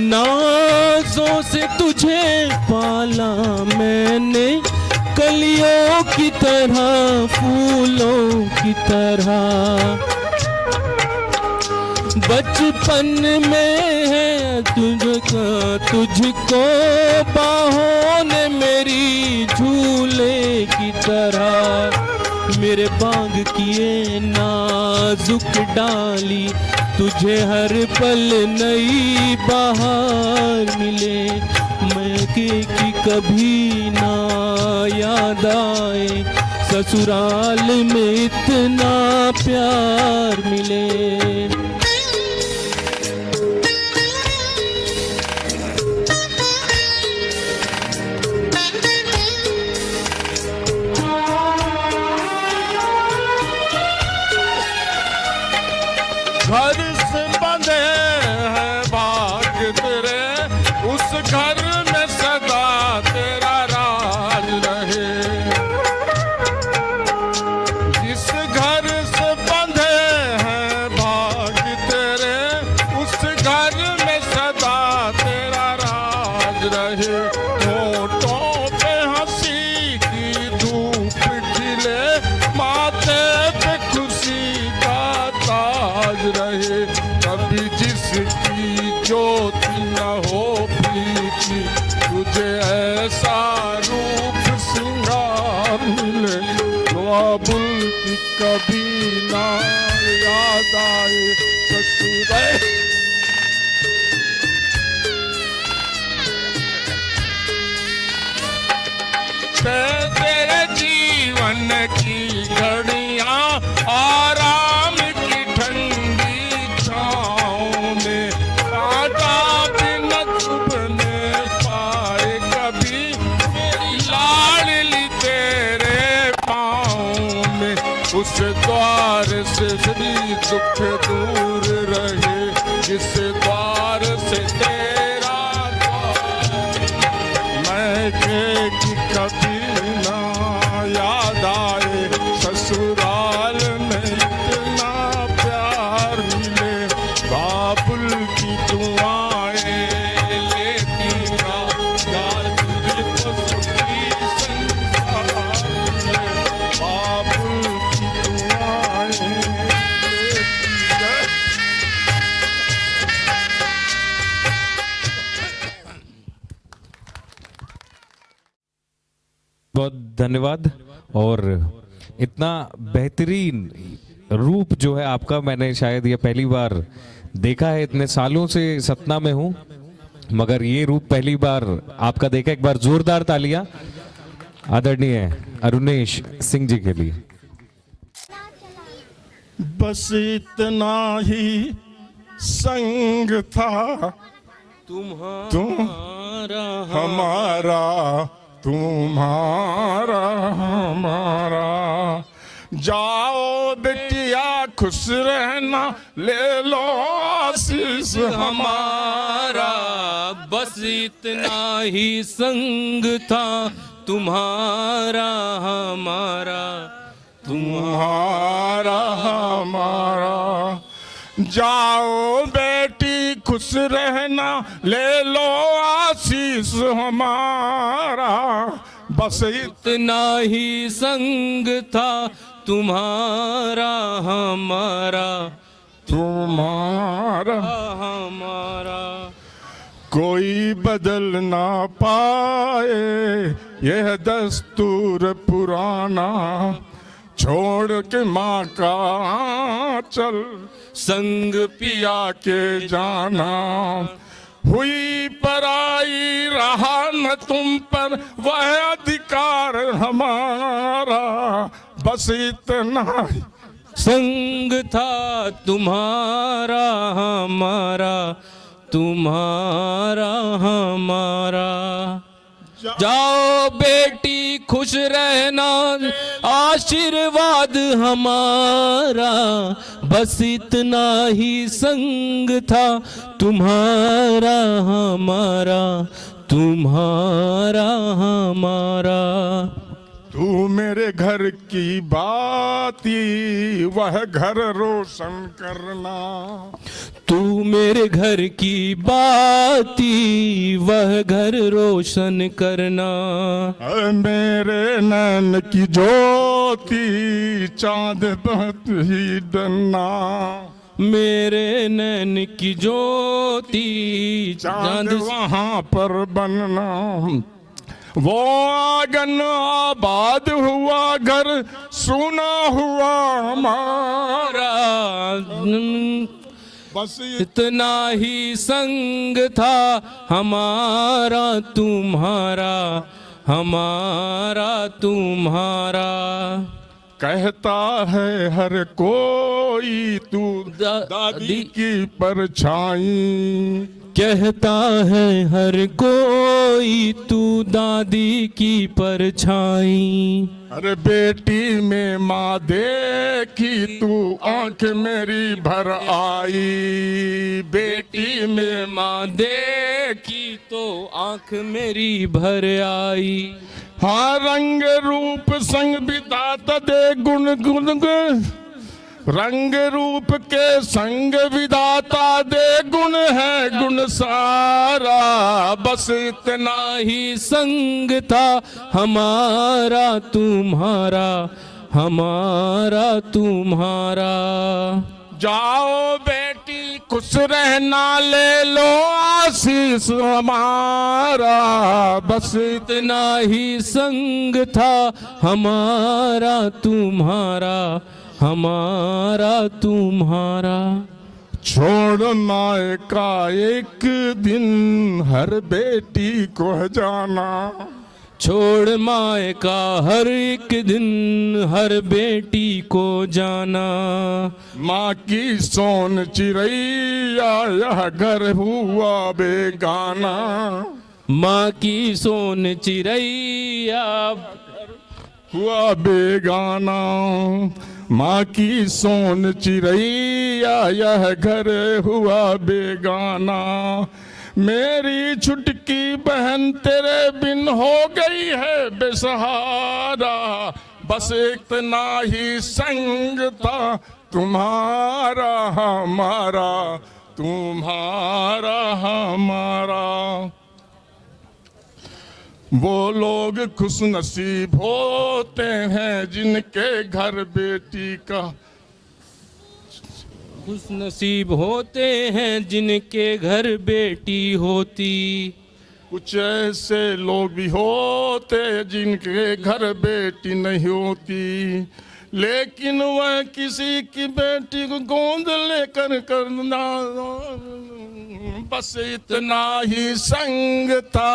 नाज़ों से तुझे पाला मैंने, कलियों की तरह फूलों की तरह, बचपन में है तुझको बाहों ने मेरी झूले की तरह, मेरे बाग किए नाजुक डाली, तुझे हर पल नई बहार मिले, मैं की कभी ना याद आए ससुराल में इतना प्यार मिले।
से बंधे हैं भाग तेरे, उस घर में सदा तेरा राज रहे। जिस घर से बंधे हैं भाग तेरे, उस घर में सदा तेरा राज रहे। होठों पे हंसी की धूप खिले, माथे पे खुशी का ताज रहे। कभी जिसकी ज्योति न हो प्रीति, तुझे ऐसा रूप श्रृंगार मिले, बाबुल की कभी ना याद आए ससुर। तेरे जीवन की घड़ियां आराम की ठंडी छाँव में, कांटा भी न चुभने पाए कभी मेरी लाडली तेरे पाँव में। उस द्वार से भी दुख दूर रहे, जिस द्वार से तेरा मैं कि कभी ना याद आए ससुराल में इतना प्यार मिले। बाबुल की दुआएं लेती यार तुझको सुखी संसार मिले। बाबुल की दुआएं लेती है।
बहुत धन्यवाद। और इतना बेहतरीन रूप जो है आपका, मैंने शायद ये पहली बार देखा है। इतने सालों से सतना में हूँ, मगर ये रूप पहली बार आपका देखा। एक बार जोरदार तालियां आदरणीय अरुणेश सिंह जी के लिए।
बस इतना ही संग था
तुम्हारा
हमारा, तुम्हारा हमारा। जाओ बेटिया खुश रहना, ले लो आशीष
हमारा। बस इतना ही संग था तुम्हारा हमारा,
तुम्हारा हमारा। जाओ बेटी खुश रहना, ले लो आशीष हमारा। बस
इतना ही संग था तुम्हारा हमारा,
तुम्हारा
हमारा।
कोई बदल ना पाए यह दस्तूर पुराना, छोड़ के माँ का चल संग पिया के जाना। हुई पराई रहा न तुम पर वह अधिकार हमारा। बस इतना ही
संग था तुम्हारा हमारा, तुम्हारा हमारा। जाओ बेटी खुश रहना, आशीर्वाद हमारा। बस इतना ही संग था तुम्हारा हमारा, तुम्हारा हमारा।
तू मेरे घर की बाती वह घर रोशन करना।
तू मेरे घर की बाती वह घर रोशन करना।
मेरे नैन की ज्योति चांद बहुत ही डरना।
मेरे नैन की ज्योति
चांद वहाँ पर बनना। वो आंगन आबाद हुआ, घर सुना हुआ हमारा। बस
इतना ही संग था हमारा तुम्हारा, हमारा तुम्हारा।
कहता है हर कोई तू दादी की परछाई।
कहता है हर कोई तू दादी की परछाई।
अरे बेटी में माँ देखी तू आंख मेरी भर आई। बेटी में
माँ देखी तो आंख मेरी भर आई।
हाँ रंग रूप संग विधाता दे गुण गुण गुण। रंग रूप के संग विधाता दे गुण है गुण सारा। बस इतना
ही संग था हमारा तुम्हारा, हमारा तुम्हारा।
जाओ बेटी खुश रहना ले लो आशीष हमारा। बस
इतना ही संग था हमारा तुम्हारा, हमारा तुम्हारा।
छोड़ना का एक दिन हर बेटी को जाना।
छोड़ माए का हर एक दिन हर बेटी को जाना।
माँ की सोन चिड़ैया यह घर हुआ बेगाना।
माँ की सोन चिड़ैया
हुआ बेगाना। माँ की सोन चिड़ैया यह घर हुआ बेगाना। मेरी छुटकी बहन तेरे बिन हो गई है बेसहारा। बस इतना ही संग था तुम्हारा हमारा, तुम्हारा हमारा। वो लोग खुश नसीब होते हैं जिनके घर बेटी का।
खुश नसीब होते हैं जिनके घर बेटी होती।
कुछ ऐसे लोग भी होते जिनके घर बेटी नहीं होती। लेकिन वह किसी की बेटी को गोद लेकर करना। बस इतना ही संग था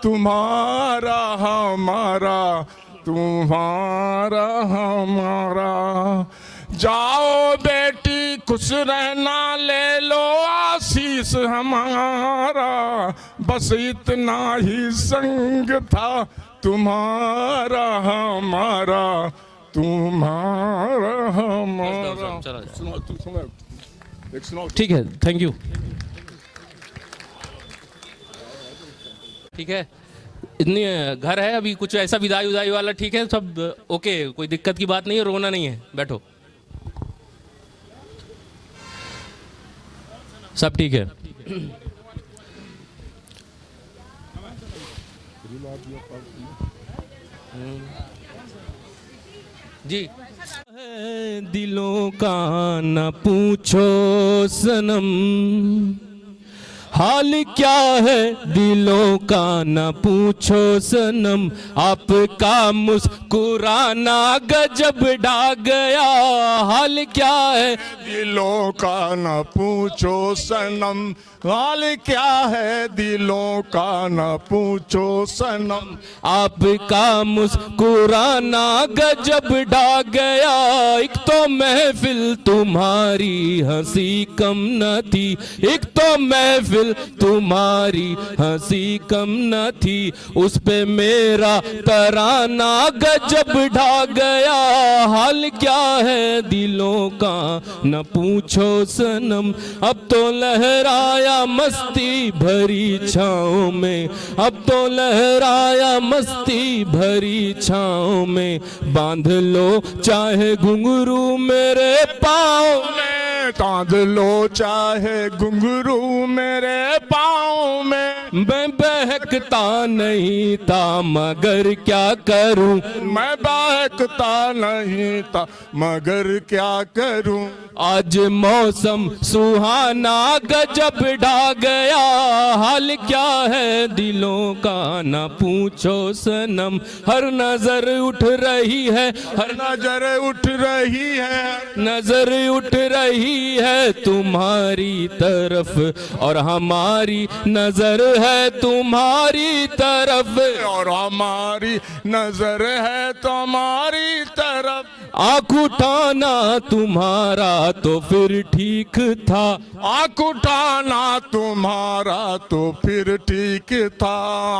तुम्हारा हमारा, तुम्हारा हमारा। जाओ बेटी खुश रहना ले लो आशीष हमारा। बस इतना ही संग था तुम्हारा हमारा, तुम्हारा हमारा।
ठीक है, थैंक यू। ठीक है, इतनी घर है अभी कुछ ऐसा विदाई उदाई वाला ठीक है सब ओके, कोई दिक्कत की बात नहीं है, रोना नहीं है, बैठो सब ठीक है। जी दिलों का न पूछो सनम, हाल क्या है दिलों का न पूछो सनम। आपका मुस्कुराना गजब ढा गया, हाल क्या है
दिलों का न पूछो सनम। हाल क्या है दिलों का न पूछो सनम।
आपका मुस्कुराना गजब ढा गया। एक तो महफिल तुम्हारी हंसी कम न थी, एक तो महफिल तुम्हारी हंसी कम न थी। उस पे मेरा तराना गजब ढा गया, हाल क्या है दिलों का न पूछो सनम। अब तो लहराया मस्ती भरी छाँव में, अब तो लहराया मस्ती भरी छाँव में। बांध लो चाहे घुंघरू मेरे पाँव में,
बांध लो चाहे घुंघरू मेरे पाँव में।
मैं बहकता नहीं था मगर क्या करूं,
मैं बहकता नहीं था मगर क्या करूं।
आज मौसम सुहाना गजब ढा गया, हाल क्या है दिलों का न पूछो सनम। हर नजर उठ रही है, हर
नजर उठ रही है,
नजर उठ रही है तुम्हारी तरफ और हमारी नजर है तुम्हारी तरफ,
और हमारी नजर है तुम्हारी तरफ।
आँख उठाना तुम्हारा तो फिर ठीक था,
आँख उठाना तुम्हारा तो फिर ठीक था,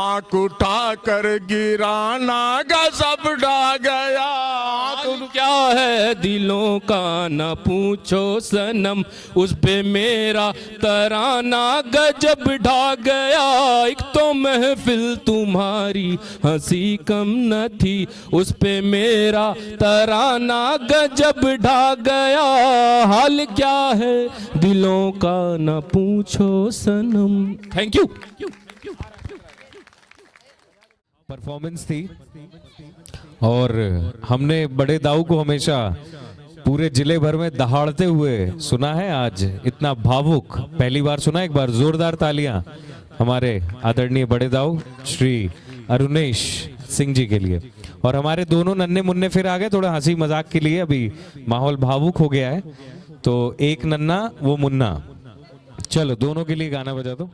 आँख उठा कर गिराना गजब ढा गया।
हाल क्या है दिलों का न पूछो सनम, उस पे मेरा तराना गजब ढा गया। एक तो महफिल तुम्हारी हंसी कम न थी, उस पे मेरा तराना गजब ढा गया। हाल क्या है दिलों का न पूछो सनम। Thank you.
परफॉर्मेंस थी और हमने बड़े दाऊ को हमेशा पूरे जिले भर में दहाड़ते हुए सुना है। आज इतना भावुक पहली बार सुना। एक बार जोरदार तालियां हमारे आदरणीय बड़े दाऊ श्री अरुणेश सिंह जी के लिए। और हमारे दोनों नन्हे मुन्ने फिर आ गए थोड़ा हंसी मजाक के लिए। अभी माहौल भावुक हो गया है तो एक नन्ना वो मुन्ना। चलो दोनों के लिए गाना बजा दो।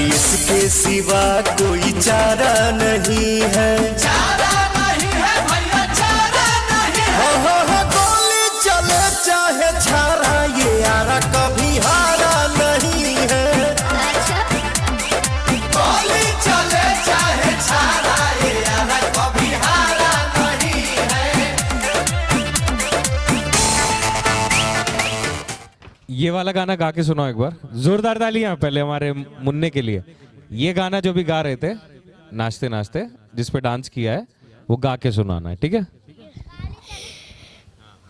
इसके सिवा कोई चारा नहीं है, चारा नहीं है भैया, चारा नहीं है। हो गोली चले चाहे छारा, ये यारा कभी हारा नहीं है। गोली चले चाहे छारा, ये यारा कभी हारा नहीं है।
ये वाला गाना गा के सुनाओ एक बार। जोरदार तालियां पहले हमारे मुन्ने के लिए। ये गाना जो भी गा रहे थे नाचते नाचते, जिस पे डांस किया है, वो गा के सुनाना है, ठीक है?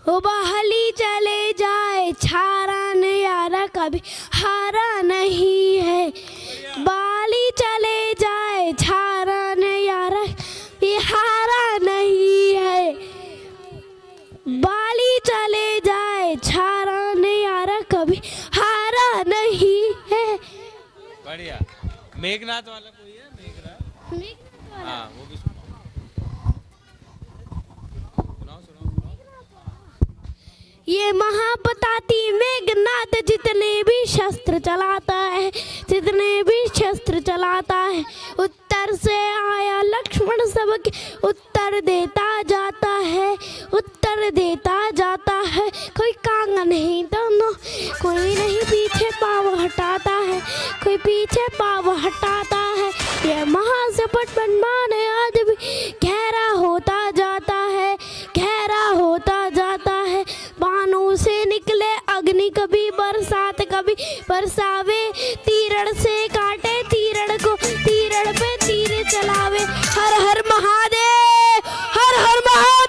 वो बहली चले जाए छारा न यारा कभी हारा नहीं है। बाली चले जाए छारा न यारा ये हारा नहीं है। बाली चले जाए छारा न यारा कभी हारा नहीं है।
बढ़िया। मेघनाथ वाला कोई है? मेघनाथ हाँ, वो भी सुनाओ।
ये महापताती मेघनाथ जितने भी शस्त्र चलाता है, जितने भी शस्त्र चलाता है, उत्तर से आया लक्ष्मण सबके उत्तर देता जाता है, उत्तर देता जाता है। कोई कांगा नहीं दोनों, कोई नहीं पीछे पाँव हटाता है, कोई पीछे पाँव हटाता है। ये महासपट बनमान आज भी गहरा होता जाता है, गहरा होता जाता है। बाणों से निकले अग्नि कभी बरसात कभी बरसावे, तीरण से काटे तीरण को, तीरण पे तीर चलावे। हर हर महादेव, हर हर महादेव।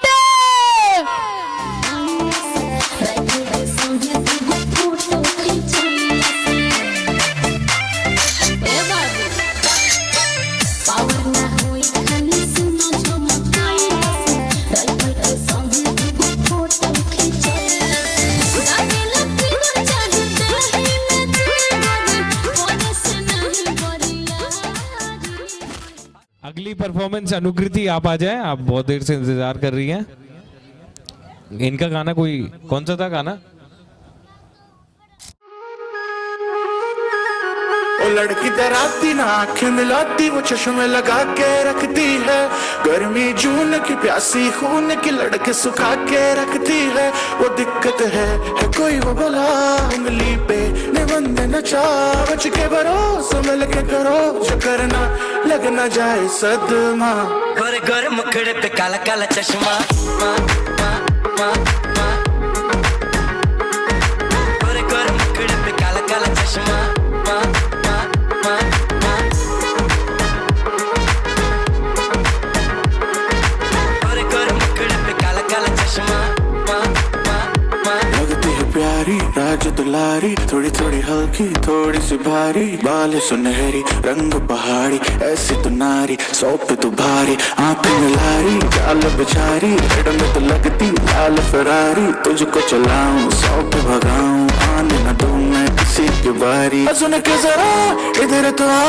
अगली परफॉर्मेंस अनुकृति, आप आ जाएं। आप बहुत देर से इंतजार कर रही हैं। इनका गाना कोई कौन सा था गाना?
वो लड़की डराती ना आंखें मिलाती, वो चश्मे लगा के रखती है। गर्मी जून की प्यासी खून की लड़के सुखा के रखती है। वो दिक्कत है कोई वो भला उंगली पे निबंध न चाह, बच के भरोसा मिल के करो जो करना लग न जाए सदमा।
गोरे गोरे मुखड़े पे काला काला चश्मा, गोरे गोरे मुखड़े पे काला काला चश्मा।
दुलारी, थोड़ी थोड़ी हल्की थोड़ी सी भारी, बाल सुनहरी रंग पहाड़ी, ऐसी तू नारी 100 पे तू भारी, आंख में लारी चाल बेचारी, रड़ में तो लगती लाल फरारी, तुझको चलाऊं 100 पे भगाऊं, आने न दूं मैं किसी की बारी। सुन के जरा इधर तो आ,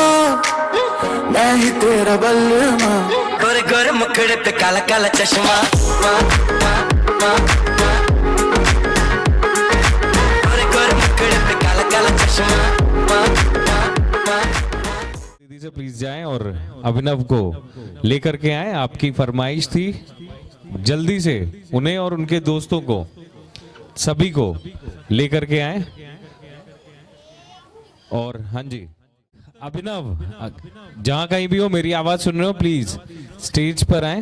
मैं ही तेरा बल्लमा,
गोरे गोरे मुखड़े पे काला काला चश्मा, गोरे गोरे मुखड़े पे काला काला चश्मा।
दीदी से प्लीज जाएं और अभिनव को लेकर के आए। आपकी फरमाइश थी, जल्दी से उन्हें और उनके दोस्तों को सभी को लेकर के आए। और हाँ जी अभिनव, जहां कहीं भी हो मेरी आवाज सुन रहे हो प्लीज स्टेज पर आए।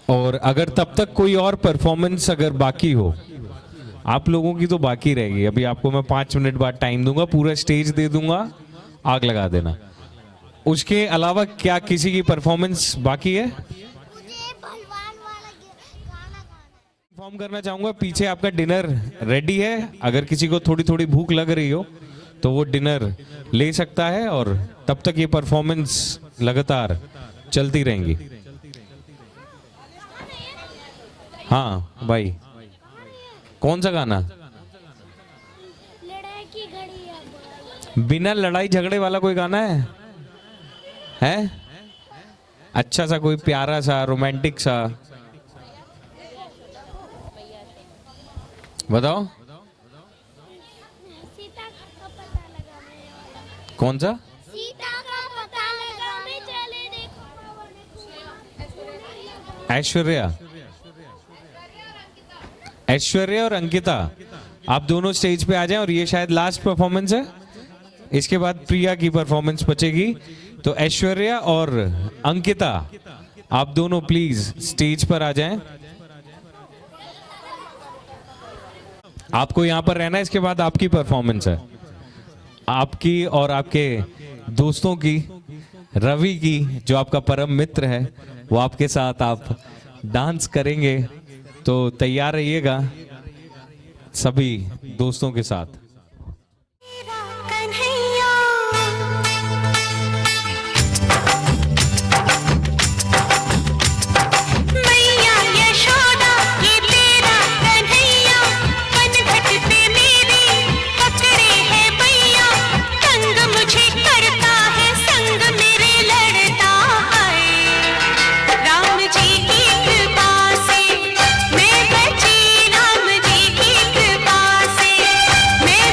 और अगर तब तक कोई और परफॉर्मेंस अगर बाकी हो, आप लोगों की तो बाकी रहेगी, अभी आपको मैं 5 मिनट बाद टाइम दूंगा, पूरा स्टेज दे दूंगा, आग लगा देना। उसके अलावा क्या किसी की परफॉर्मेंस बाकी है? इन्फॉर्म करना चाहूंगा पीछे आपका डिनर रेडी है, अगर किसी को थोड़ी थोड़ी भूख लग रही हो तो वो डिनर ले सकता है, और तब तक ये परफॉर्मेंस लगातार चलती रहेंगी। हाँ भाई, कौन सा गाना? बिना लड़ाई झगड़े वाला कोई गाना है? हैं? अच्छा सा कोई प्यारा सा रोमांटिक सा बताओ। कौन सा?
सीता का पता लगाने चले देखो।
ऐश्वर्या, ऐश्वर्या और अंकिता, आप दोनों स्टेज पे आ जाएं, और ये शायद लास्ट परफॉर्मेंस है, इसके बाद प्रिया की परफॉर्मेंस बचेगी। तो ऐश्वर्या और अंकिता, आप दोनों प्लीज स्टेज पर आ जाएं। आपको यहां पर रहना है, इसके बाद आपकी परफॉर्मेंस है, आपकी और आपके दोस्तों की, रवि की जो आपका परम मित्र है, वो आपके साथ आप डांस करेंगे, तो तैयार रहिएगा सभी दोस्तों के साथ।
मैं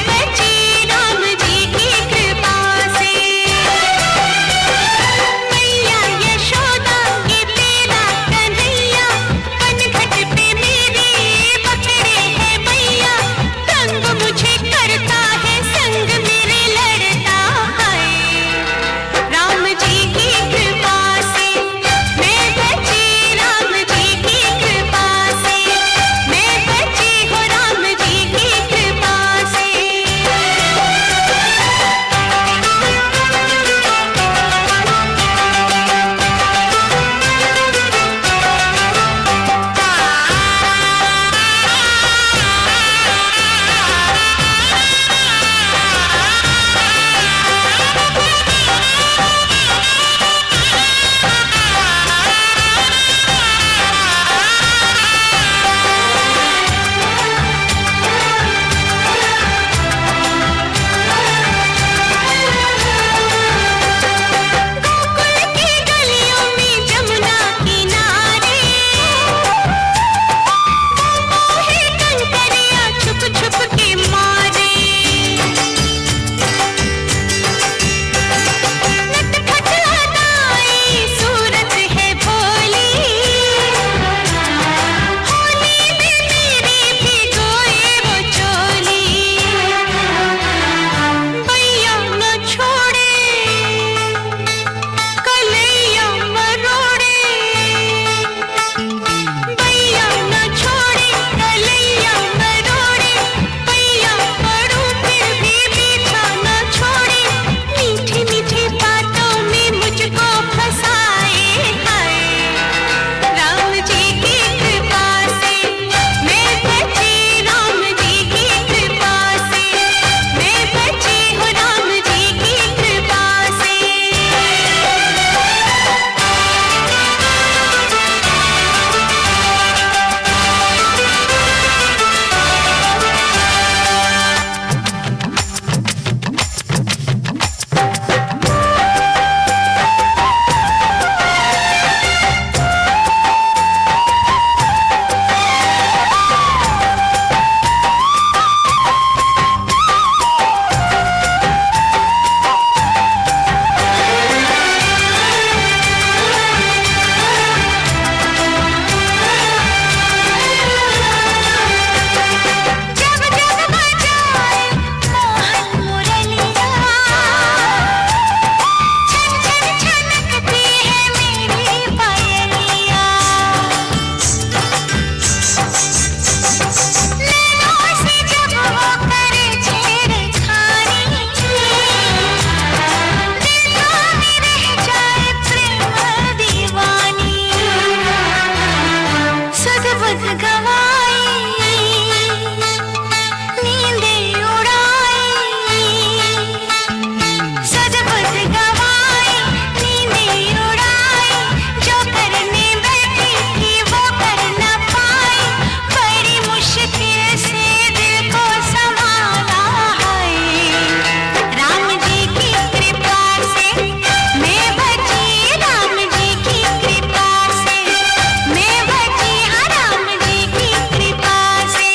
बुध गवाई नींदे उड़ाई सज बुध गवाई नींदे उड़ाई जो करने बैठी थी वो कर न पाई बड़ी मुश्किल से दिल को संभाला है राम जी की कृपा से मैं बची राम जी की कृपा से मैं बची हाँ राम जी की कृपा से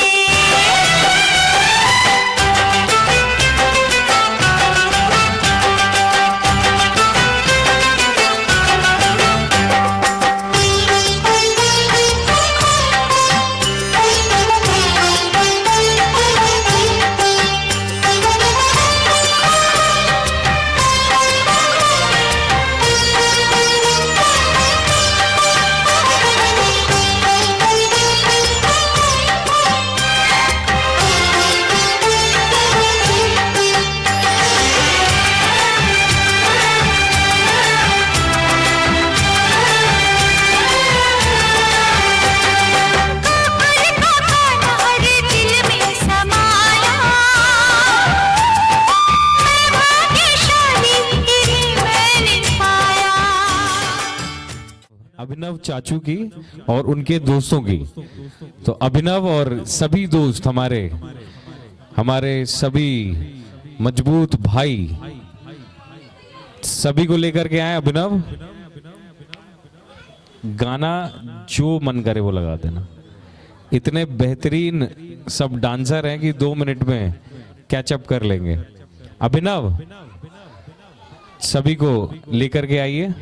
और दिल में समाया मैं भाग्यशाली इन्हीं मैंने पाया
अभिनव चाचू की और उनके दोस्तों की। तो अभिनव और सभी दोस्त हमारे सभी मजबूत भाई सभी को लेकर के आए। अभिनव गाना जो मन करे वो लगा देना। इतने बेहतरीन सब डांसर हैं कि 2 मिनट में कैचअप कर लेंगे। अभिनव सभी को लेकर के आइए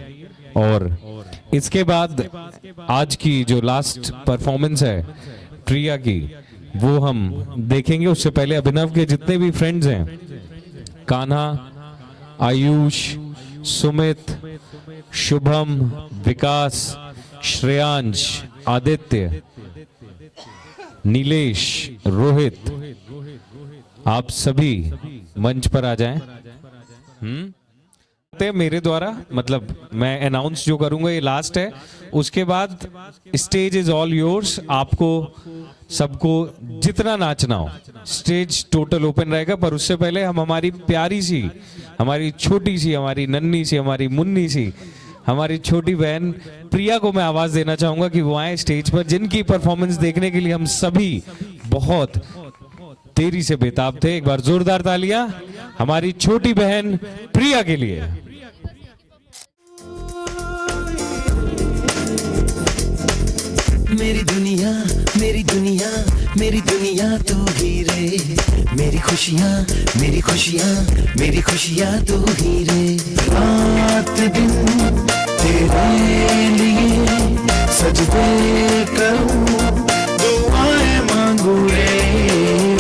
और इसके बाद आज की जो लास्ट परफॉर्मेंस है प्रिया की वो हम देखेंगे। उससे पहले अभिनव के जितने भी फ्रेंड्स हैं कान्हा, आयुष, सुमित, शुभम, विकास, श्रेयांश, आदित्य, नीलेश, रोहित, आप सभी मंच पर आ जाएं। मेरे द्वारा मतलब मैं अनाउंस जो करूंगा ये लास्ट है। उसके बाद स्टेज इज ऑल योर्स। आपको सबको जितना नाचना हो स्टेज टोटल ओपन रहेगा। पर उससे पहले हम हमारी प्यारी सी, हमारी छोटी सी, हमारी नन्ही सी, हमारी मुन्नी सी, हमारी छोटी बहन प्रिया को मैं आवाज देना चाहूंगा कि वो आए स्टेज पर, जिनकी परफॉर्मेंस देखने के लिए हम सभी बहुत देरी से बेताब थे। एक बार जोरदार तालियां हमारी छोटी बहन प्रिया के लिए।
मेरी दुनिया मेरी दुनिया मेरी दुनिया तू ही रे, मेरी खुशियाँ मेरी खुशियाँ मेरी खुशियाँ तू ही रे। रात दिन तेरे लिए सजदे करूँ, दुआएं मांगू रे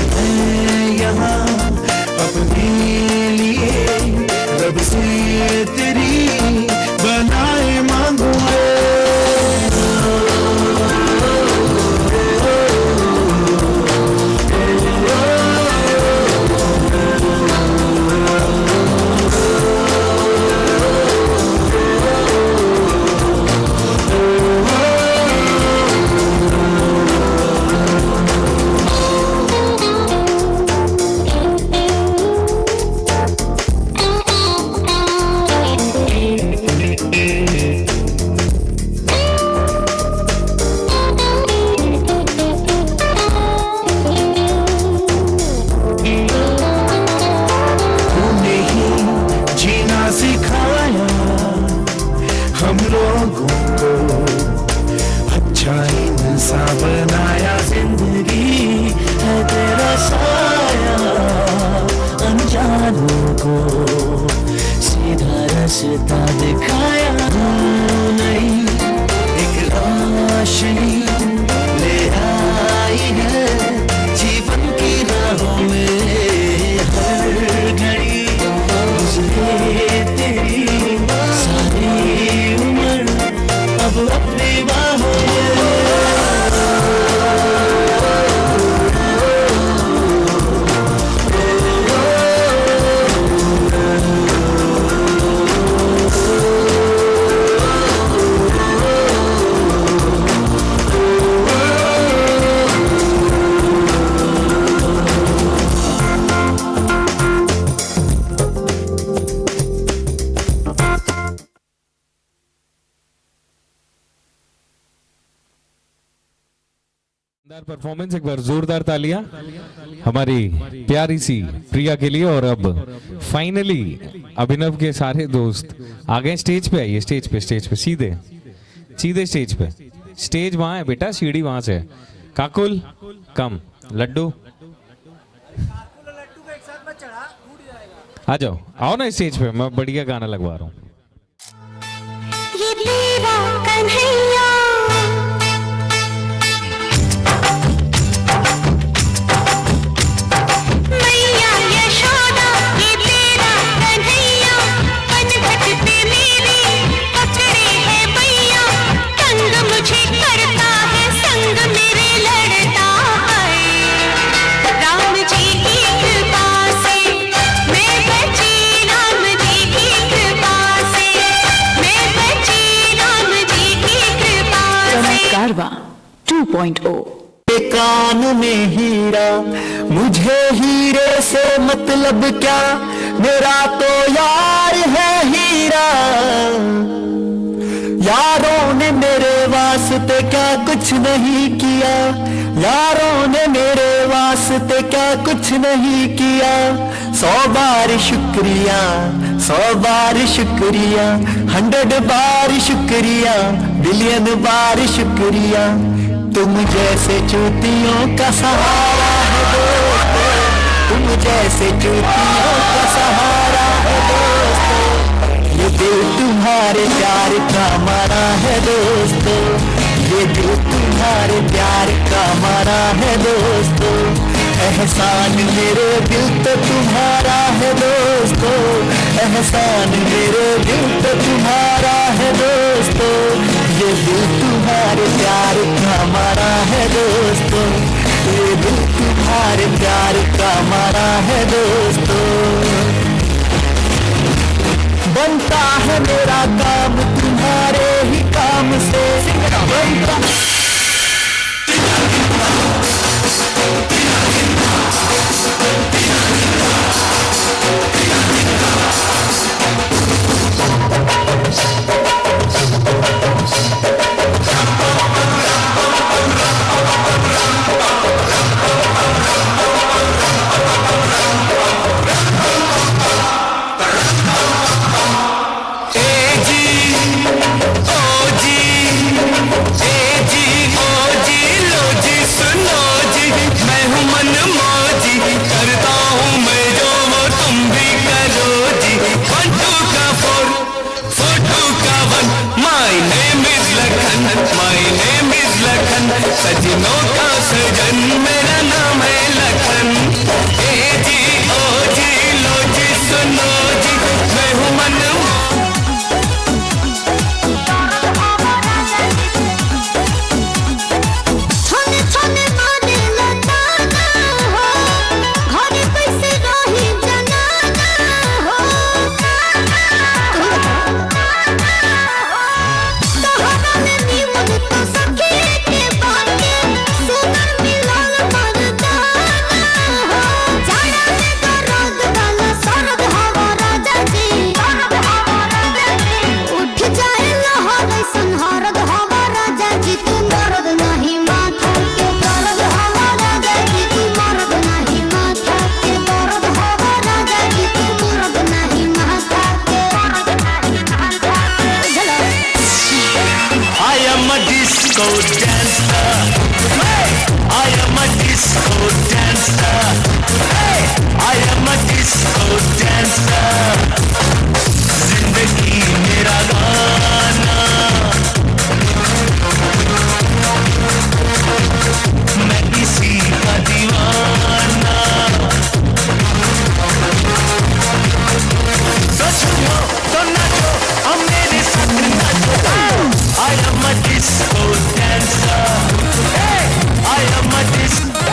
मैं यहाँ अपने लिए, रब से तेरी बनाए मांगू रे।
अब अपनी बाहों में
परफॉर्मेंस, एक बार जोरदार तालियां हमारी प्यारी सी प्रिया के लिए। और अब फाइनली अभिनव के सारे दोस्त आ गए स्टेज पे। आइए स्टेज पे, सीधे सीधे स्टेज पे। स्टेज वहां है बेटा, सीढ़ी वहां से है। काकुल कम, लड्डू आ जाओ, आओ ना स्टेज पे, मैं बढ़िया गाना लगवा रहा हूँ।
ये तेरा कन्हैया मैया यशोदा, ये तेरा कन्हैया पनघट पे मेरी पकड़े है मैया। तंग मुझे करता है, संग मेरे लड़ता है। राम जी की कृपा से मैं बची, राम जी की कृपा से मैं बची, राम जी की कृपा से।
कारवा 2.0
कान में हीरा, मुझे हीरे से मतलब क्या, मेरा तो यार है हीरा। यारों ने मेरे वास्ते क्या कुछ नहीं किया, यारों ने मेरे वास्ते क्या कुछ नहीं किया। 100 बार शुक्रिया, 100 बार शुक्रिया, 100 बार शुक्रिया, बिलियन बार शुक्रिया। तुम जैसे चूतियों का सहारा है दोस्तों, तुम जैसे चूतियों का सहारा है दोस्तों। ये दिल तुम्हारे प्यार का मारा है दोस्तों, ये दिल तुम्हारे प्यार का मारा है दोस्तों। एहसान मेरे दिल तो तुम्हारा है दोस्तों, एहसान मेरे दिल तो तुम्हारा है दोस्तों। ये दिल तुम्हारे प्यार का मारा है दोस्तों, ये दिल तुम्हारे प्यार का मारा है दोस्तों। बनता है मेरा काम तुम्हारे ही काम से, बनता
सजनों का सजन मेरा नाम है लखन। ए जी ओ जी लो जी सुनो जी, मैं हूँ मन।
छोने छोने माने लताना हो, घरे कैसे रही जनाना हो। तोहरा ने निमन तो सखी के बाटे, सुनर मिलल मर्दाना हो। जाड़ा में दर्द वाला सरद हवा राजा जी, उठ जाए लहर ऐसन हरद हवा राजा जी। तू मरद नहीं माथा के दर्द हवा राजा जी, तू मरद नहीं माथा के दर्द हवा राजा जी, तू मरद नहीं माथा के दर्द नहीं माथा के।
I am a disco dancer, hey! I am a disco dancer, hey! I am a disco dancer। जिंदगी मेरा गाना, मैं किसी का दीवाना। तो झूमो तो नाचो, हम मेरे साथ नाचो। I am a disco dancer, hey! I am a disco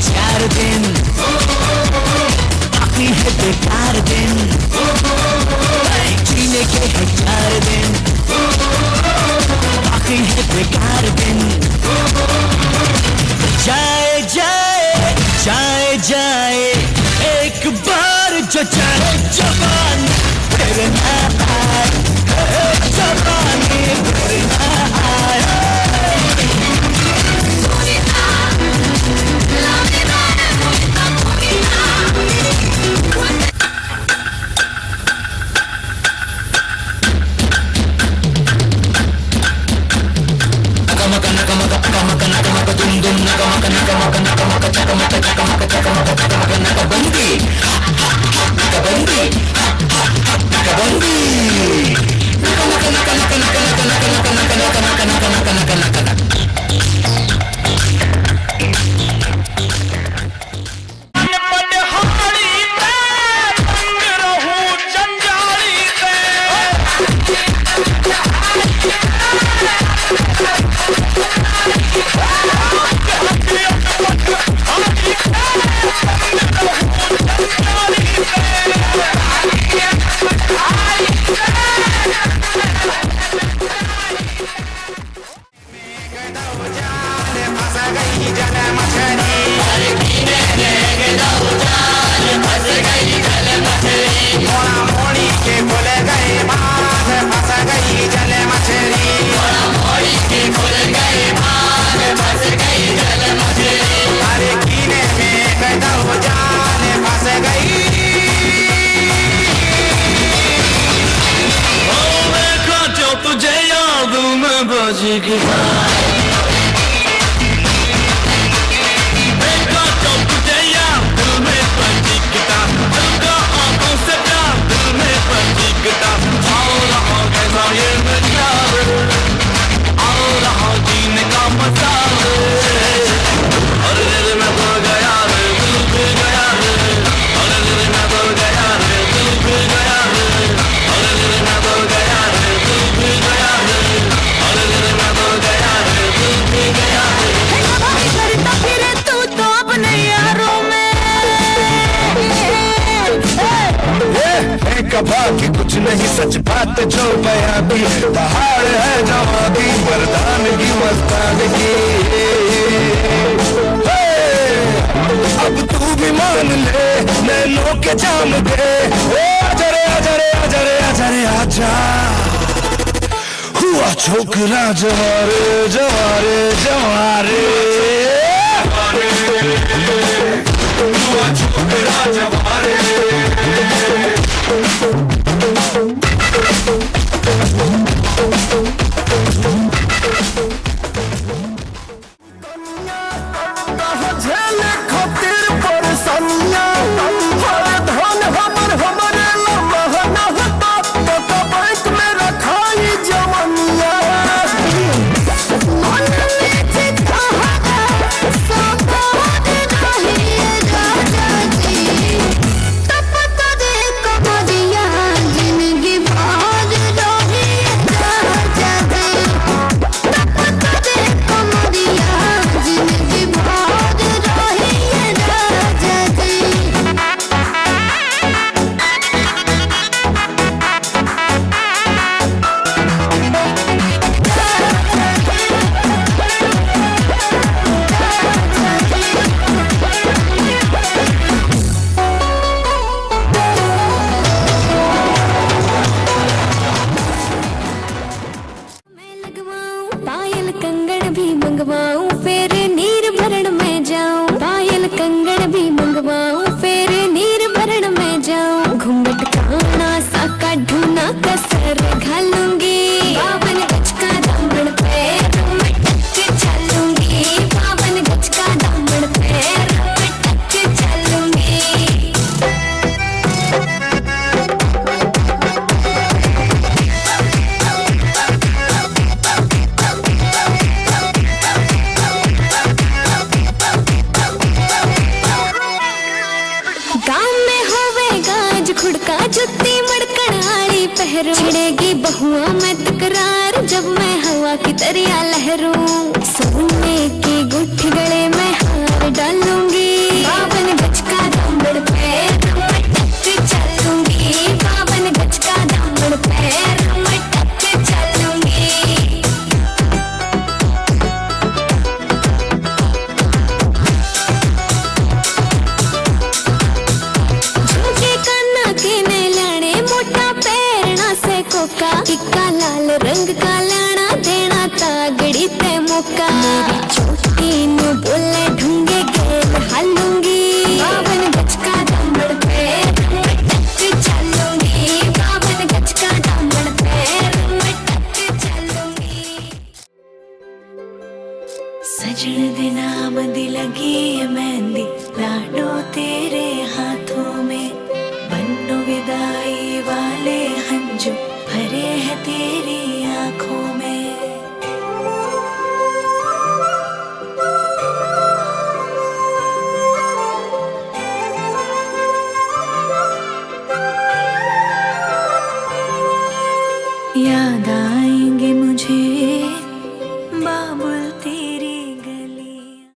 चार दिन, बाकी है बेकार दिन, जीने के है 4 दिन, बाकी है बेकार दिन। जाए जाए जाए जाए एक बार जो चाहे जवान फिर ना आए, जवानी फिर ना आए।
बाकी कुछ नहीं सच बात जो बयां भी, पहाड़ है जवानी मर्दानगी मस्तानगी। अब तू भी मान ले नैनों के जाम दे, आजा रे आजा रे आजा रे आजा रे आजा। हुआ छोकरा जवारे जवारे जवारे, हुआ छोकरा जवारे।
छिड़ेगी बहुआ में तकरार जब मैं हवा की तरिया लहरूं, सोने की गुठ गले में हार डालूंगी। रंग का लेना देना तागड़ी ते मौका मेरी छोटी नु बोले ढूंगे गेल हालूंगी 52 गज का दामन पे टक चलूंगी 52 गज का दामन पे मैं टक चलूंगी सजन दे नाम दी लगी है मेहंदी लाडो तेरे हाथों में बन्नो विदाई वाले हंजू भरे हैं तेरी आंखों में याद आएंगे मुझे